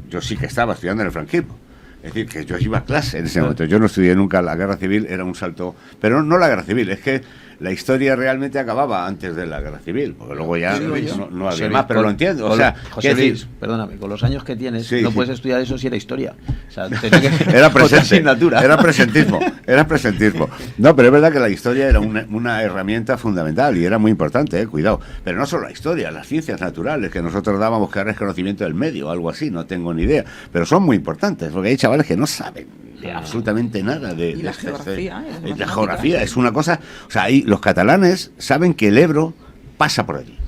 yo sí que estaba estudiando en el franquismo. Es decir, que yo iba a clase en ese momento. Yo no estudié nunca la guerra civil, era un salto. Pero no la guerra civil, es que la historia realmente acababa antes de la guerra civil, porque luego ya no había más, pero lo entiendo. O sea, José quiero Luis, decir, perdóname, con los años que tienes, Sí, no sí. puedes estudiar eso si era historia. O sea, tenía que era otra presente, asignatura. era presentismo. No, pero es verdad que la historia era una herramienta fundamental y era muy importante, cuidado. Pero no solo la historia, las ciencias naturales que nosotros dábamos, que ahora es conocimiento del medio, algo así, no tengo ni idea. Pero son muy importantes, porque hay chavales que no saben absolutamente nada de Y la geografía, la matemáticas. geografía es una cosa. O sea, ahí los catalanes saben que el Ebro pasa por allí.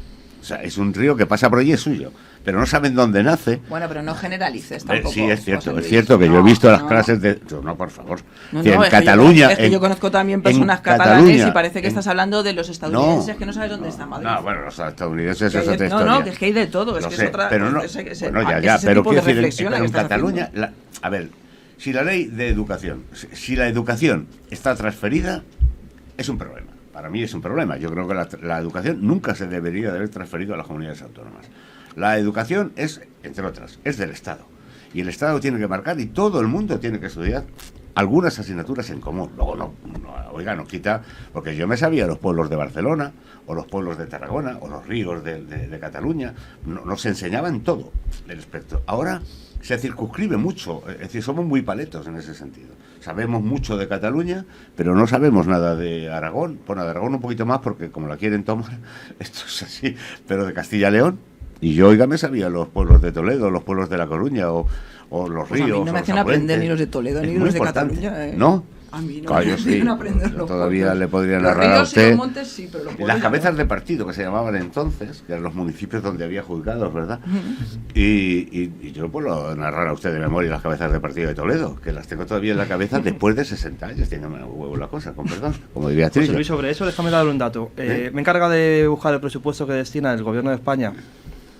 O sea, es un río que pasa por allí, es suyo. Pero no saben dónde nace. Bueno, pero no generalices tampoco. Sí, es cierto, José es Luis. cierto que yo he No, visto las no. clases de... No, por favor. No, Que no, en es que Cataluña... es que yo conozco también personas en catalanes Cataluña, y parece que en- estás hablando de los estadounidenses que no sabes dónde está Madrid. No, bueno, los estadounidenses Que es hay otra de- no, historia. no, que es que hay de todo. Es Lo que sé, es otra. pero no, ese bueno, ya, es ese pero tipo quiero de decir, reflexión la que en estás Cataluña, haciendo. a ver, si la ley de educación, si la educación está transferida, es un problema. Para mí es un problema. Yo creo que la educación nunca se debería de haber transferido a las comunidades autónomas. La educación es, entre otras, es del Estado. Y el Estado tiene que marcar y todo el mundo tiene que estudiar algunas asignaturas en común. Luego no quita, porque yo me sabía los pueblos de Barcelona, o los pueblos de Tarragona, o los ríos de Cataluña, nos enseñaban todo el espectro. Ahora se circunscribe mucho, es decir, somos muy paletos en ese sentido. Sabemos mucho de Cataluña, pero no sabemos nada de Aragón. Bueno, de Aragón un poquito más, porque como la quieren tomar, esto es así, pero de Castilla y León. Y yo, oiga, me sabía los pueblos de Toledo, los pueblos de La Coruña, o los Pues a ríos. mí no me o hacen los aprender afluentes. ni los de Toledo Es ni muy los de importante. Cataluña. ¿No? A mí no Claro, me yo sí. hacen aprender los Todavía pueblos. le podría Los narrar a ríos y usted. los montes sí, pero los pueblos Las ya cabezas no. de partido que se llamaban entonces, que eran los municipios donde había juzgados, ¿verdad? Y yo puedo narrar a usted de memoria las cabezas de partido de Toledo, que las tengo todavía en la cabeza después de 60 años. Tiene un huevo la cosa, con perdón, como diría José Trillo. Luis, sobre eso déjame dar un dato. Me encarga de buscar el presupuesto que destina el Gobierno de España,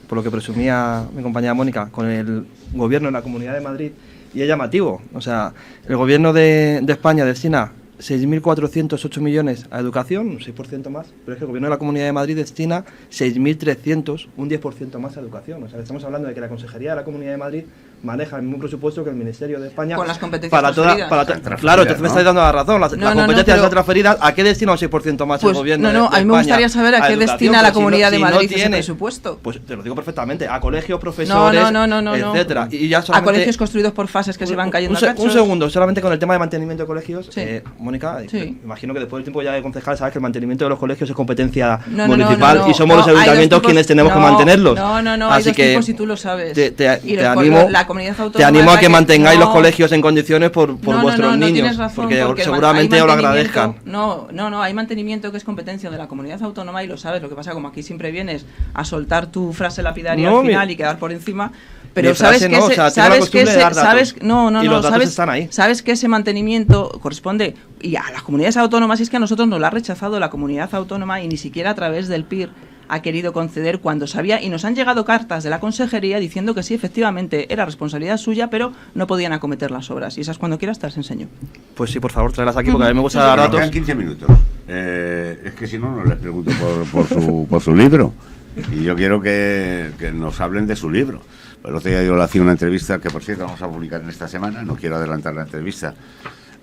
por lo que presumía mi compañera Mónica, con el Gobierno de la Comunidad de Madrid, y es llamativo. O sea, el Gobierno de España destina 6.408 millones a educación, un 6% más, pero es que el Gobierno de la Comunidad de Madrid destina 6.300, un 10% más a educación. O sea, estamos hablando de que la Consejería de la Comunidad de Madrid maneja el mismo presupuesto que el Ministerio de España Con las competencias para transferidas. Claro, entonces me estáis dando la razón. Las competencias pero- están transferidas. ¿A qué destina un 6% más Pues, el Gobierno no, no, de a mí me España gustaría saber a qué educación? destina la Pues si no- Comunidad de si no Madrid ese tiene, presupuesto. Pues te lo digo perfectamente. A colegios, profesores, No. etcétera. Y ya A solamente- colegios construidos por fases que se van cayendo a un cachos. segundo, solamente con el tema de mantenimiento de colegios, Sí. Mónica, Sí. imagino que después del tiempo ya de concejal sabes que el mantenimiento de los colegios es competencia No, municipal y somos los hay dos ayuntamientos tipos- quienes tenemos que no, mantenerlos. No, hay Así dos que tipos y tú lo sabes. te Y te los- animo, la comunidad autónoma te animo es a la que mantengáis los no. colegios en condiciones por No, vuestros no niños, tienes razón, porque el seguramente hay os lo mantenimiento- agradezcan. No, hay mantenimiento que es competencia de la comunidad autónoma y lo sabes. Lo que pasa, como aquí siempre vienes a soltar tu frase lapidaria No, al final y quedar por encima. Pero mi sabes frase que no, ese, o sea, tengo la sabes que costumbre de ese, dar datos. sabes, no, Y los datos sabes, están ahí. sabes que ese mantenimiento corresponde y a las comunidades autónomas, y es que a nosotros nos lo ha rechazado la comunidad autónoma y ni siquiera a través del PIR ha querido conceder cuando sabía, y nos han llegado cartas de la consejería diciendo que sí, efectivamente, era responsabilidad suya, pero no podían acometer las obras. Y esas cuando quieras te las enseño. Pues sí, por favor, tráelas aquí porque a mí me gusta dar Nos datos. quedan 15 minutos. Es que si no, no les pregunto por su libro. Y yo quiero que nos hablen de su libro. El otro día yo le hacía una entrevista que, por cierto, vamos a publicar en esta semana. No quiero adelantar la entrevista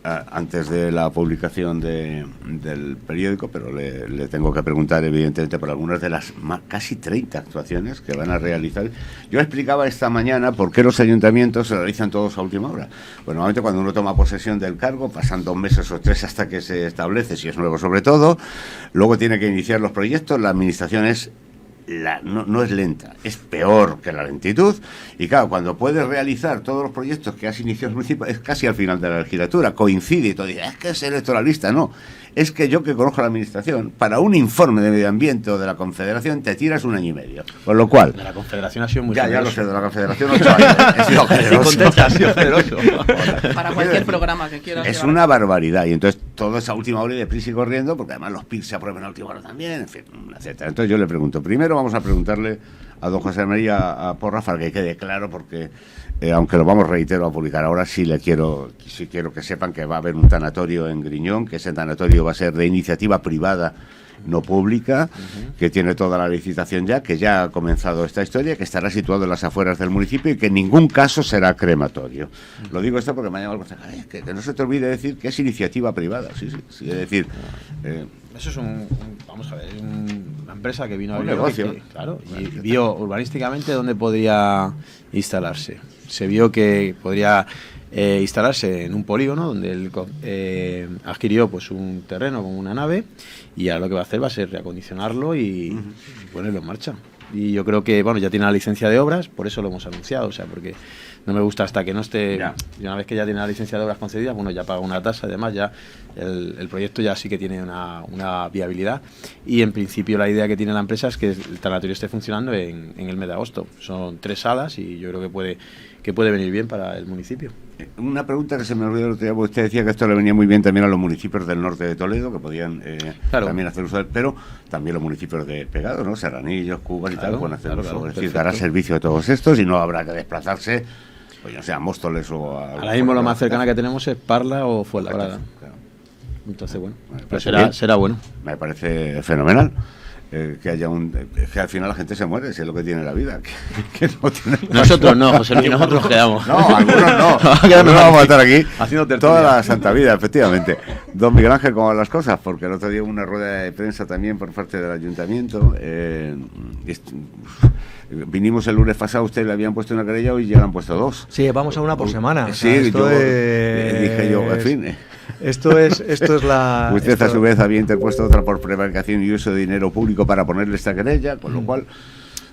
antes de la publicación del periódico, pero le tengo que preguntar, evidentemente, por algunas de las casi 30 actuaciones que van a realizar. Yo explicaba esta mañana por qué los ayuntamientos se realizan todos a última hora. Pues normalmente cuando uno toma posesión del cargo, pasan 2 meses o 3 hasta que se establece, si es nuevo sobre todo, luego tiene que iniciar los proyectos, la administración es... no es lenta, es peor que la lentitud, y claro, cuando puedes realizar todos los proyectos que has iniciado el municipio, es casi al final de la legislatura, coincide y todo, es que es electoralista, no, es que yo que conozco la administración, para un informe de medio ambiente o de la Confederación te tiras 1 año y medio, con lo cual... De la Confederación ha sido muy ya generoso. lo sé, de la Confederación 8 años, he sido generoso. Ha sido generoso. Para cualquier programa que quieras. Es llevar. una barbaridad, y entonces toda esa última hora y deprisa y corriendo, porque además los PIB se aprueban a última hora también, en fin, etcétera. Entonces yo le pregunto, primero vamos a preguntarle a don José María Porras para que quede claro, porque aunque lo vamos, reitero, a publicar ahora, sí quiero que sepan que va a haber un tanatorio en Griñón, que ese tanatorio va a ser de iniciativa privada, no pública, que tiene toda la licitación ya, que ya ha comenzado esta historia, que estará situado en las afueras del municipio y que en ningún caso será crematorio. Lo digo esto porque me ha llamado el concejal, que no se te olvide decir que es iniciativa privada, sí, es decir... Eso es vamos a ver, es una empresa que vino a un ver negocio. Claro, y vio urbanísticamente dónde podría instalarse. Se vio que podría instalarse en un polígono donde él adquirió pues un terreno con una nave, y ahora lo que va a hacer va a ser reacondicionarlo y ponerlo en marcha. Y yo creo que, bueno, ya tiene la licencia de obras, por eso lo hemos anunciado, o sea, porque no me gusta hasta que no esté, y una vez que ya tiene la licencia de obras concedida, bueno, ya paga una tasa, además ya el proyecto ya sí que tiene una viabilidad, y en principio la idea que tiene la empresa es que el tanatorio esté funcionando en el mes de agosto. Son 3 salas y yo creo que puede venir bien para el municipio. Una pregunta que se me olvidó el otro día, porque usted decía que esto le venía muy bien también a los municipios del norte de Toledo, que podían claro, también hacer uso de él, pero también los municipios de pegados, ¿no? Serranillos, Cubas y claro, tal, pueden hacer claro, uso. claro, Es decir, perfecto. dará servicio a todos estos y no habrá que desplazarse, pues ya sea a Móstoles o a... Ahora mismo lo más cercana que tenemos es Parla o Fuenlabrada. Claro. Entonces, bueno, Me pues parece será bueno. Me parece fenomenal. Que haya que al final la gente se muere, si es lo que tiene la vida. Que no tiene Nosotros no, José Luis, nosotros quedamos. No, algunos no. Algunos vamos a estar aquí toda la santa vida, efectivamente. Don Miguel Ángel, ¿cómo van las cosas? Porque el otro día hubo una rueda de prensa también por parte del ayuntamiento. Vinimos el lunes pasado, usted le habían puesto una querella, hoy ya le han puesto 2. Sí, vamos a una por semana. Sí, o sea, esto dije yo, en fin. Esto es la... Usted esto... a su vez había interpuesto otra por prevaricación y uso de dinero público para ponerle esta querella, con lo cual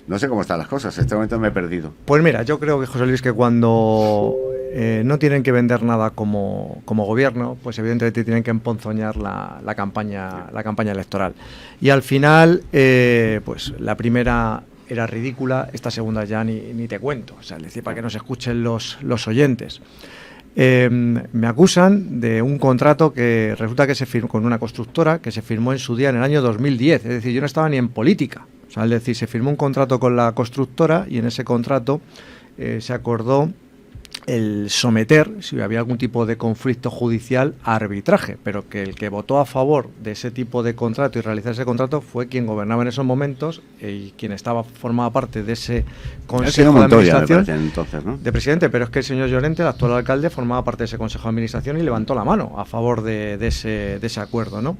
no sé cómo están las cosas. En este momento me he perdido. Pues mira, yo creo que, José Luis, que cuando no tienen que vender nada como gobierno, pues evidentemente tienen que emponzoñar la campaña electoral. Y al final, pues la primera era ridícula, esta segunda ya ni te cuento. O sea, es decir, para que nos escuchen los oyentes. Me acusan de un contrato que resulta que se firmó con una constructora que se firmó en su día en el año 2010, es decir, yo no estaba ni en política, o sea, es decir, se firmó un contrato con la constructora y en ese contrato se acordó el someter, si había algún tipo de conflicto judicial, a arbitraje, pero que el que votó a favor de ese tipo de contrato y realizar ese contrato fue quien gobernaba en esos momentos y quien formaba parte de ese consejo de administración entonces, ¿no? de presidente, pero es que el señor Llorente, el actual alcalde, formaba parte de ese consejo de administración y levantó la mano a favor de ese acuerdo, ¿no?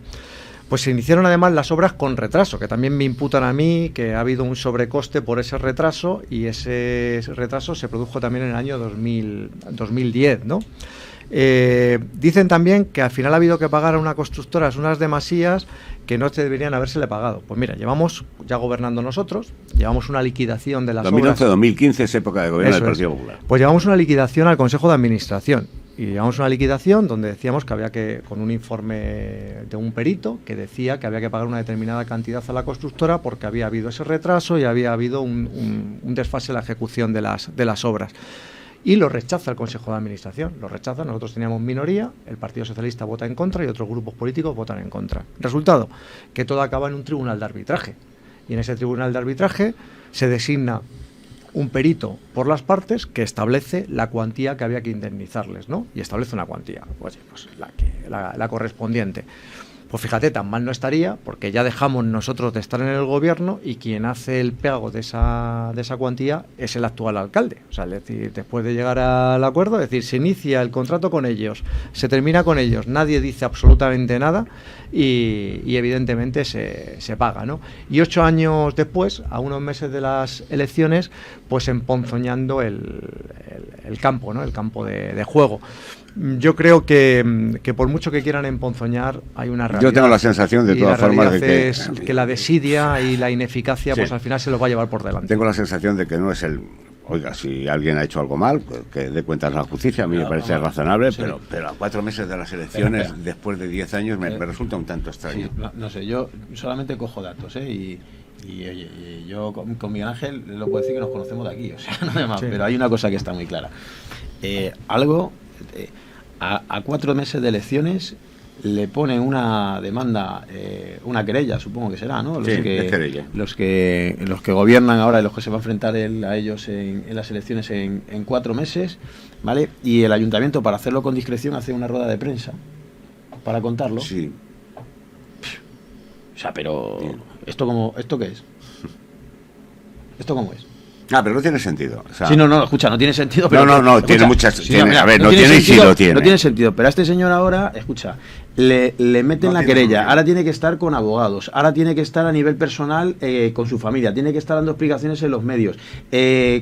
Pues se iniciaron además las obras con retraso, que también me imputan a mí que ha habido un sobrecoste por ese retraso y ese retraso se produjo también en el año 2010, ¿no? Dicen también que al final ha habido que pagar a una constructora unas demasías que no deberían habérsele pagado. Pues mira, llevamos ya gobernando nosotros, llevamos una liquidación de las 2011-2015 es época de gobierno del Partido Popular. Pues llevamos una liquidación al Consejo de Administración. Y llevamos una liquidación donde decíamos que había que, con un informe de un perito, que decía que había que pagar una determinada cantidad a la constructora porque había habido ese retraso y había habido un desfase en la ejecución de las obras. Y lo rechaza el Consejo de Administración, lo rechaza, nosotros teníamos minoría, el Partido Socialista vota en contra y otros grupos políticos votan en contra. Resultado, que todo acaba en un tribunal de arbitraje. y en ese tribunal de arbitraje se designa un perito por las partes que establece la cuantía que había que indemnizarles, ¿no? Y establece una cuantía, pues la correspondiente. Pues fíjate, tan mal no estaría, porque ya dejamos nosotros de estar en el gobierno y quien hace el pago de esa cuantía es el actual alcalde. O sea, es decir, después de llegar al acuerdo, es decir, se inicia el contrato con ellos, se termina con ellos, nadie dice absolutamente nada y evidentemente se paga, ¿no? Y 8 años después, a unos meses de las elecciones, pues emponzoñando el campo, ¿no? El campo de juego. Yo creo que por mucho que quieran emponzoñar, hay una realidad. Yo tengo la sensación, de todas formas, de que la desidia y la ineficacia, pues al final se los va a llevar por delante. Tengo la sensación de que no es el... Oiga, si alguien ha hecho algo mal, pues que dé cuentas a la justicia, a mí me parece razonable, sí. pero a 4 meses de las elecciones, después de 10 años, me resulta un tanto extraño. Sí, no sé, yo solamente cojo datos, y yo con Miguel Ángel lo puedo decir que nos conocemos de aquí, o sea, no demás, sí. Pero hay una cosa que está muy clara. A 4 meses de elecciones le ponen una demanda, una querella, supongo que será, ¿no? Los que gobiernan ahora y los que se va a enfrentar a ellos en las elecciones en 4 meses, ¿vale? Y el ayuntamiento, para hacerlo con discreción, hace una rueda de prensa para contarlo. Sí. O sea, pero ¿esto qué es? ¿Esto cómo es? Pero no tiene sentido. O sea, sí, no, escucha, no tiene sentido. Pero no, tiene muchas... Sí, a ver, no tiene sentido, y sí lo tiene. No tiene sentido, pero a este señor ahora, escucha, le meten la querella, ahora tiene que estar con abogados, ahora tiene que estar a nivel personal con su familia, tiene que estar dando explicaciones en los medios,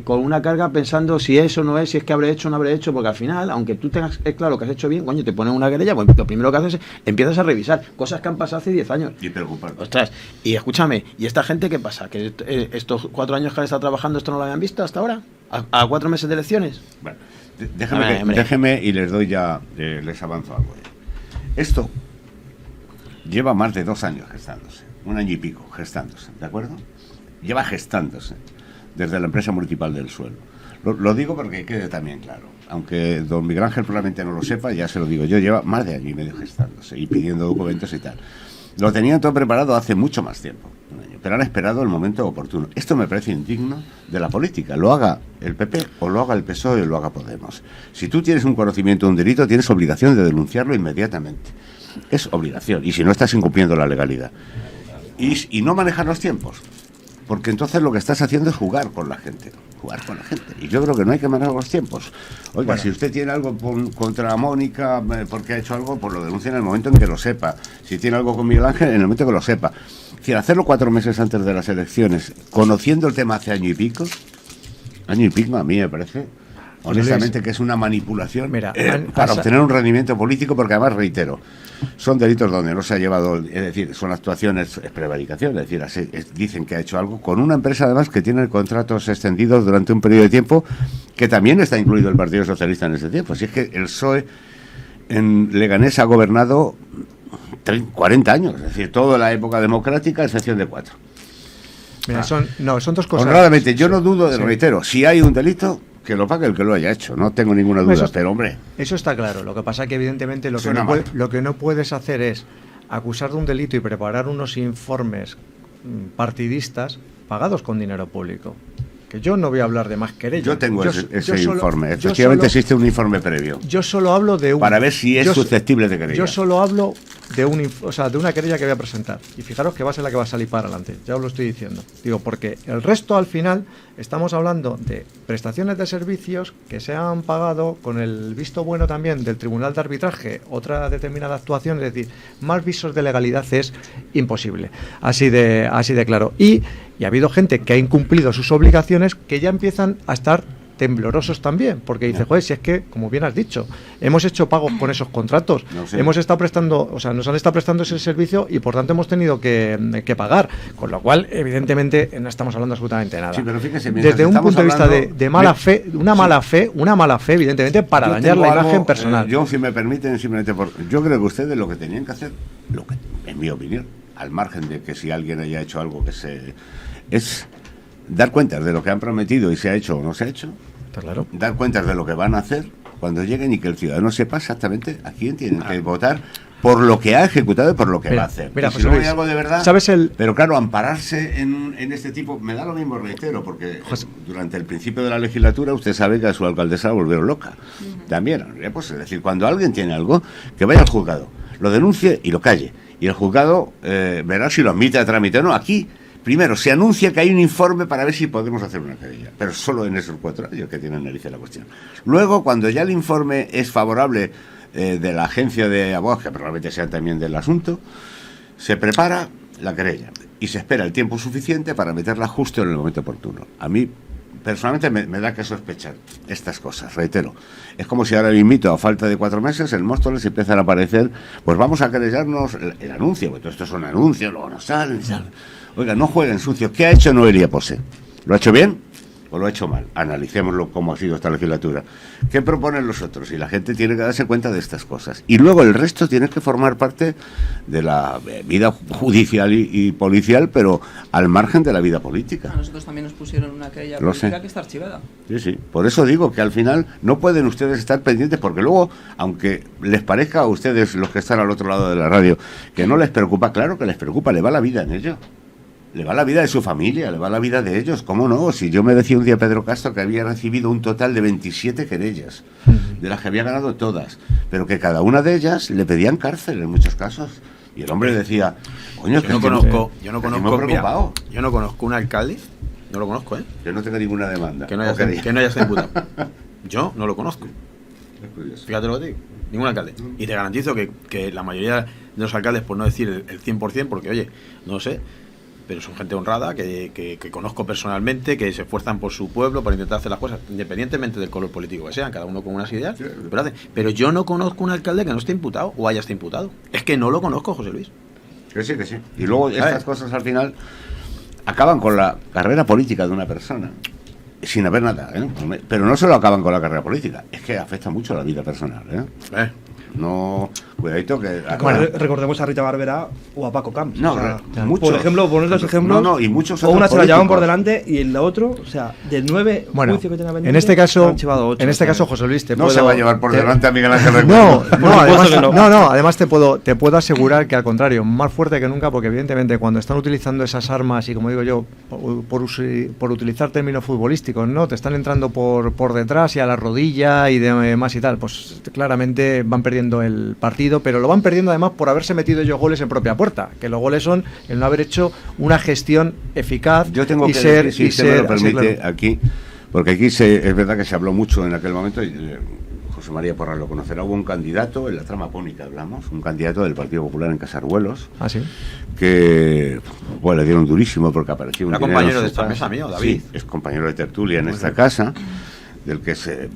con una carga pensando si eso no es, si es que habré hecho o no habré hecho, porque al final, aunque tú tengas claro que has hecho bien, coño, te ponen una querella, pues lo primero que haces es empiezas a revisar cosas que han pasado hace 10 años. Y preocuparte. Ostras, y escúchame, ¿y esta gente qué pasa? ¿Que estos 4 años que han estado trabajando esto no lo habían visto hasta ahora? ¿A 4 meses de elecciones? Bueno, déjeme y les doy ya, les avanzo algo. Esto lleva más de 2 años gestándose, 1 año y pico gestándose, ¿de acuerdo? Lleva gestándose desde la empresa municipal del suelo. Lo digo porque quede también claro, aunque don Miguel Ángel probablemente no lo sepa, ya se lo digo yo, lleva más de 1 año y medio gestándose y pidiendo documentos y tal. Lo tenían todo preparado hace mucho más tiempo, 1 año, pero han esperado el momento oportuno. Esto me parece indigno de la política, lo haga el PP o lo haga el PSOE o lo haga Podemos. Si tú tienes un conocimiento de un delito, tienes obligación de denunciarlo inmediatamente. Es obligación, y si no estás incumpliendo la legalidad. Y no manejar los tiempos, porque entonces lo que estás haciendo es jugar con la gente. Y yo creo que no hay que manejar los tiempos. Oiga, bueno, si usted tiene algo contra Mónica porque ha hecho algo, pues lo denuncia en el momento en que lo sepa. Si tiene algo con Miguel Ángel, en el momento que lo sepa. Es decir, hacerlo 4 meses antes de las elecciones, conociendo el tema hace 1 año y pico a mí me parece, honestamente, que es una manipulación para obtener un rendimiento político, porque además, reitero, son delitos donde no se ha llevado, es decir, son actuaciones, es prevaricación, es decir, dicen que ha hecho algo con una empresa además que tiene contratos extendidos durante un periodo de tiempo, que también está incluido el Partido Socialista en ese tiempo. Así es que el PSOE en Leganés ha gobernado 40 años, es decir, toda la época democrática, a excepción de 4. Mira, son 2 cosas. Honradamente, yo no dudo, reitero, si hay un delito, que lo pague el que lo haya hecho, no tengo ninguna duda, pero hombre... Eso está claro, lo que pasa es que evidentemente lo que no puedes hacer es acusar de un delito y preparar unos informes partidistas pagados con dinero público. Que yo no voy a hablar de más querellas. Yo tengo ese informe, efectivamente existe un informe previo. Yo solo hablo de para ver si es susceptible de querella. Yo solo hablo de una querella que voy a presentar. Y fijaros que va a ser la que va a salir para adelante. Ya os lo estoy diciendo. Digo, porque el resto al final estamos hablando de prestaciones de servicios que se han pagado con el visto bueno también del Tribunal de Arbitraje, otra determinada actuación, es decir, más visos de legalidad es imposible. Así de claro. Y ha habido gente que ha incumplido sus obligaciones que ya empiezan a estar temblorosos también, porque dice, joder, si es que, como bien has dicho, hemos hecho pagos con esos contratos, hemos estado prestando, o sea, nos han estado prestando ese servicio y por tanto hemos tenido que pagar, con lo cual, evidentemente, no estamos hablando absolutamente nada. Sí, pero fíjese, desde un punto de vista de mala fe, una mala fe, evidentemente, para dañar la imagen personal. Yo, si me permiten, simplemente, yo creo que ustedes lo que tenían que hacer, en mi opinión, al margen de que si alguien haya hecho algo es dar cuentas de lo que han prometido y se ha hecho o no se ha hecho. Está claro. Dar cuentas de lo que van a hacer cuando lleguen y que el ciudadano sepa exactamente a quién tienen que votar por lo que ha ejecutado y por lo que va a hacer. Mira, si José luego hay Luis, algo de verdad, ¿sabes el...? pero claro, ampararse en este tipo, me da lo mismo, reitero, porque durante el principio de la legislatura usted sabe que a su alcaldesa la volvieron loca. También, pues es decir, cuando alguien tiene algo, que vaya al juzgado, lo denuncie y lo calle. Y el juzgado verá si lo admite a trámite o no. Aquí, primero, se anuncia que hay un informe para ver si podemos hacer una querella, pero solo en esos 4 años que tiene analice la cuestión. Luego, cuando ya el informe es favorable de la agencia de abogados, que probablemente sean también del asunto, se prepara la querella y se espera el tiempo suficiente para meterla justo en el momento oportuno. A mí, personalmente, me da que sospechar estas cosas, reitero. Es como si ahora mismo, a falta de 4 meses, en Móstoles empiezan a aparecer, pues vamos a querellarnos el anuncio, pues todo esto es un anuncio, luego no salen. Oiga, no jueguen sucios. ¿Qué ha hecho Noelia Pose? ¿Lo ha hecho bien o lo ha hecho mal? Analicémoslo cómo ha sido esta legislatura. ¿Qué proponen los otros? Y la gente tiene que darse cuenta de estas cosas. Y luego el resto tiene que formar parte de la vida judicial y policial, pero al margen de la vida política. A nosotros también nos pusieron una querella Lo política sé. que está archivada. Sí, sí. Por eso digo que al final no pueden ustedes estar pendientes, porque luego, aunque les parezca a ustedes, los que están al otro lado de la radio, que no les preocupa, claro que les preocupa, le va la vida en ello. Le va la vida de su familia, le va la vida de ellos. ¿Cómo no? Si yo me decía un día Pedro Castro que había recibido un total de 27 querellas, de las que había ganado todas, pero que cada una de ellas le pedían cárcel en muchos casos. Y el hombre decía, coño, yo no conozco, preocupado. Yo no conozco un alcalde, no lo conozco, que no tenga ninguna demanda. que no haya estado imputado. Yo no lo conozco. Fíjate lo que te digo. Ningún alcalde. Y te garantizo que la mayoría de los alcaldes, por no decir el 100%, porque oye, no sé, pero son gente honrada, que conozco personalmente, que se esfuerzan por su pueblo, por intentar hacer las cosas, independientemente del color político que sean, cada uno con unas ideas, pero yo no conozco un alcalde que no esté imputado o haya estado imputado. Es que no lo conozco, José Luis. Que sí, que sí. Y luego estas cosas al final acaban con la carrera política de una persona, sin haber nada, ¿eh? Pero no solo acaban con la carrera política, es que afecta mucho a la vida personal, ¿eh? No, cuidadito que... Recordemos a Rita Barberá o a Paco Camps. No, o sea, muchos. Por ejemplo, poner los ejemplos. No, y muchos o otros una se la llevaban por políticos. delante y la otro, o sea, de 9 juicios que tenía pendientes, en este caso, han chivado 8, José Luis, te No puedo... se va a llevar por delante a Miguel Ángel No, Recuerdo. además, que no. además te puedo asegurar que al contrario, más fuerte que nunca, porque evidentemente cuando están utilizando esas armas y como digo yo, por utilizar términos futbolísticos, ¿no? Te están entrando por detrás y a la rodilla y demás y tal, pues claramente van perdiendo el partido, pero lo van perdiendo además por haberse metido ellos goles en propia puerta, que los goles son el no haber hecho una gestión eficaz. Yo tengo y que ser, decir, si y usted ser, me lo permite, claro. aquí, porque aquí es verdad que se habló mucho en aquel momento, y José María Porras lo conocerá, hubo un candidato, en la trama pónica hablamos, un candidato del Partido Popular en Casarhuelos, ¿Ah, sí? que le dieron durísimo porque apareció un Era dinero compañero en de su esta casa. mesa mío, David. Sí, es compañero de tertulia en esta casa, del que se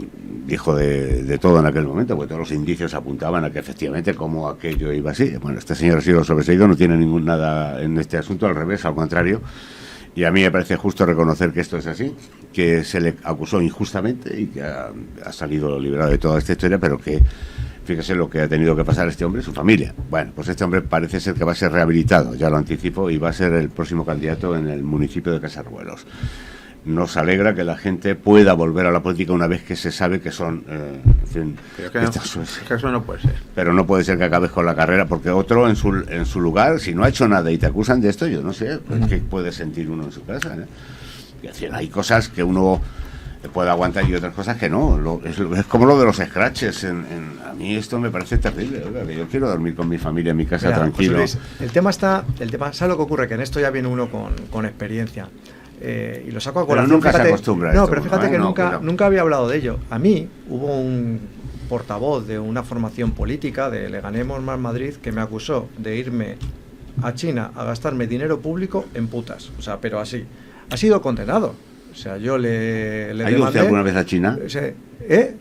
dijo de todo en aquel momento, porque todos los indicios apuntaban a que efectivamente como aquello iba así. Bueno, este señor ha sido sobreseído, no tiene nada en este asunto, al revés, al contrario. Y a mí me parece justo reconocer que esto es así, que se le acusó injustamente y que ha salido liberado de toda esta historia, pero que fíjese lo que ha tenido que pasar este hombre y su familia. Bueno, pues este hombre parece ser que va a ser rehabilitado, ya lo anticipo, y va a ser el próximo candidato en el municipio de Casarhuelos. Nos alegra que la gente pueda volver a la política una vez que se sabe que son, en fin, Pero que eso no puede ser. pero no puede ser que acabes con la carrera, porque otro en su lugar, si no ha hecho nada y te acusan de esto, yo no sé, pues, ¿qué puede sentir uno en su casa? Es decir, hay cosas que uno puede aguantar y otras cosas que no. Es como lo de los scratches. A mí esto me parece terrible. Oiga, que yo quiero dormir con mi familia en mi casa. Mira, tranquilo. Pues, el tema, ¿sabes lo que ocurre? Que en esto ya viene uno con experiencia. Y lo saco a colación. Pero nunca se acostumbra a No, esto, pero fíjate que no, nunca había hablado de ello. A mí hubo un portavoz de una formación política de Le Ganemos Más Madrid que me acusó de irme a China a gastarme dinero público en putas. O sea, pero así. Ha sido condenado. O sea, yo le ¿Ha ido usted alguna vez a China?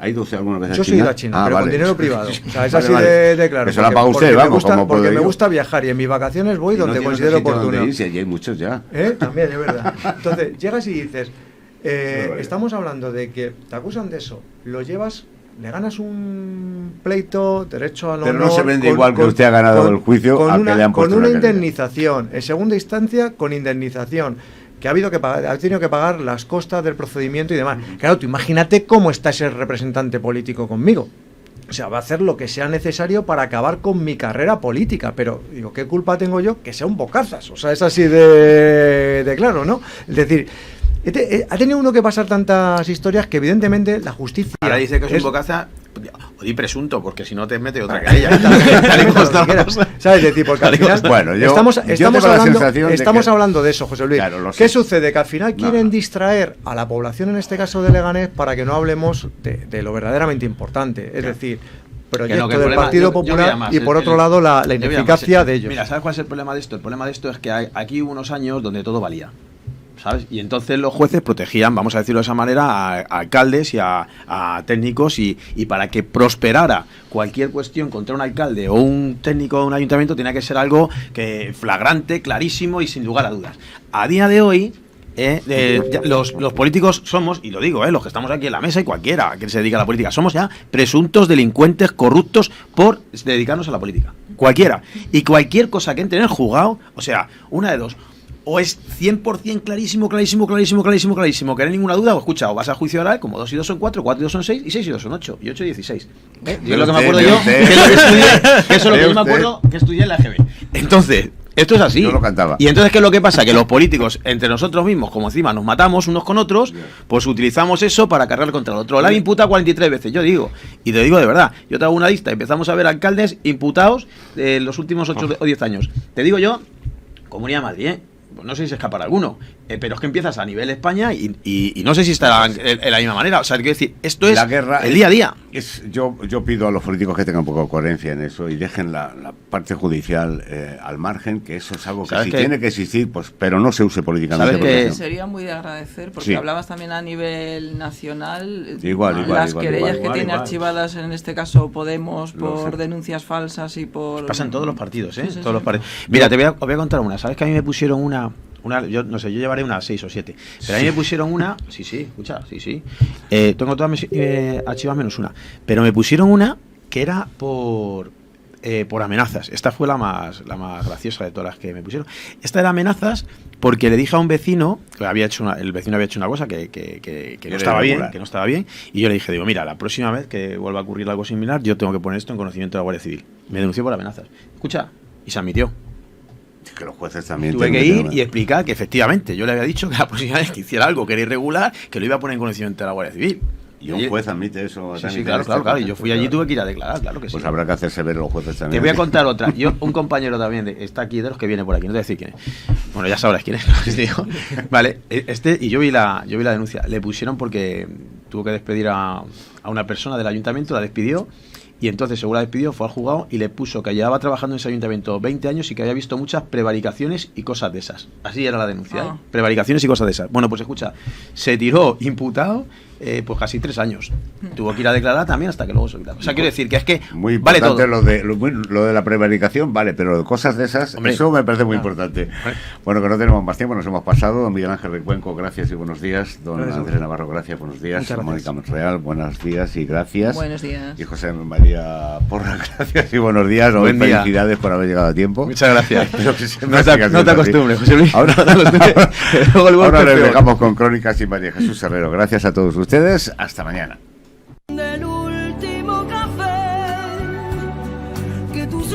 ¿Ha ido usted alguna vez a China? Yo soy de a China, pero vale. con dinero privado. O sea, es así vale. de claro. Eso la paga usted, vamos. Porque me gusta viajar y en mis vacaciones voy donde considero oportuno. Si allí hay muchos ya. También, es verdad. Entonces, llegas y dices, estamos hablando de que te acusan de eso, lo llevas, le ganas un pleito, derecho al honor... Pero no se vende igual que usted ha ganado el juicio a que le han puesto con una una indemnización. En segunda instancia, con indemnización. que ha tenido que pagar las costas del procedimiento y demás. Claro, tú imagínate cómo está ese representante político conmigo. O sea, va a hacer lo que sea necesario para acabar con mi carrera política. Pero, digo, ¿qué culpa tengo yo? Que sea un bocazas. O sea, es así de claro, ¿no? Es decir, ha tenido uno que pasar tantas historias que evidentemente la justicia... Ahora dice que es un bocazas, o di presunto, porque si no te mete otra querella. ¿Sabes? Es decir, porque al final bueno, estamos hablando de eso, José Luis. Claro, ¿Qué sucede? Que al final quieren distraer a la población, en este caso de Leganés, para que no hablemos de lo verdaderamente importante. Es decir, proyecto del problema, Partido Popular y por otro lado la ineficacia de ellos. Mira, ¿sabes cuál es el problema de esto? El problema de esto es que aquí hubo unos años donde todo valía, ¿sabes? Y entonces los jueces protegían, vamos a decirlo de esa manera, a alcaldes y a técnicos y para que prosperara cualquier cuestión contra un alcalde o un técnico de un ayuntamiento tenía que ser algo que flagrante, clarísimo y sin lugar a dudas. A día de hoy los políticos somos, y lo digo, los que estamos aquí en la mesa y cualquiera que se dedica a la política, somos ya presuntos delincuentes corruptos por dedicarnos a la política. Cualquiera. Y cualquier cosa que entre en el juzgado, o sea, una de dos, o es 100% clarísimo, que no hay ninguna duda, o escucha, o vas a juicio oral, como 2 y 2 son 4, 4 y 2 son 6, y 6 y 2 son 8, y 8 y 16. Yo lo que me acuerdo yo, que es lo que estudié, que eso es lo que yo me acuerdo que estudié en la EGB. Entonces, esto es así. Yo lo cantaba. Y entonces, ¿qué es lo que pasa? Que los políticos, entre nosotros mismos, como encima nos matamos unos con otros, pues utilizamos eso para cargar contra el otro. La han imputado 43 veces, yo digo, y te digo de verdad, yo te hago una lista, empezamos a ver alcaldes imputados en los últimos 8 o 10 años. Te digo yo, Comunidad de Madrid, pues no sé si se escapará alguno, pero es que empiezas a nivel España y no sé si estará en la misma manera. O sea, quiero decir, esto es el día a día. Yo pido a los políticos que tengan un poco de coherencia en eso y dejen la parte judicial al margen, que eso es algo que sí tiene que existir, pues, pero no se use políticamente. Sería muy de agradecer, porque hablabas también a nivel nacional, las querellas que tiene archivadas, en este caso Podemos, por denuncias falsas y por... Pasan en todos los partidos, Sí. Todos los partidos. Mira, os voy a contar una. ¿Sabes que a mí me pusieron una, yo no sé, yo llevaré unas 6 o 7, pero a mí me pusieron una, escucha, tengo todas mis archivas menos una, pero me pusieron una que era por amenazas. Esta fue la más graciosa de todas las que me pusieron. Esta era amenazas porque le dije a un vecino que el vecino había hecho una cosa que no estaba bien, y yo le dije, mira, la próxima vez que vuelva a ocurrir algo similar, yo tengo que poner esto en conocimiento de la Guardia Civil. Me denunció por amenazas. Escucha, y se admitió. Que los jueces también tuve que ir y explicar que efectivamente yo le había dicho que la próxima vez que hiciera algo que era irregular, que lo iba a poner en conocimiento de la Guardia Civil. Y un juez admite eso. Sí, claro. Y yo fui allí y tuve que ir a declarar, claro que sí. Pues habrá que hacerse ver los jueces también. Te voy a contar otra. Un compañero también está aquí, de los que viene por aquí, no te voy a decir quién es. Bueno, ya sabrás quién es. Vale, y yo vi la denuncia. Le pusieron porque tuvo que despedir a una persona del ayuntamiento, la despidió. Y entonces, según la despidió, fue al juzgado y le puso que llevaba trabajando en ese ayuntamiento 20 años y que había visto muchas prevaricaciones y cosas de esas. Así era la denuncia, prevaricaciones y cosas de esas. Bueno, pues escucha, se tiró imputado pues casi 3 años. Tuvo que ir a declarar también hasta que luego se quitara. O sea, quiero decir que es que muy vale todo. Lo de la prevaricación, vale, pero cosas de esas, hombre, eso me parece muy importante. Bueno, que no tenemos más tiempo, nos hemos pasado. Don Miguel Ángel Recuenco, gracias y buenos días. Don Andrés Navarro, gracias, buenos días. Mónica Monreal, buenos días y gracias. Buenos días. Y José María Porra, gracias y buenos días. Hoy felicidades por haber llegado a tiempo. Muchas gracias. No te acostumbres, José Luis. Ahora les dejamos con Crónicas y María Jesús Herrero. Gracias a todos ustedes. Hasta mañana. Del último café que tus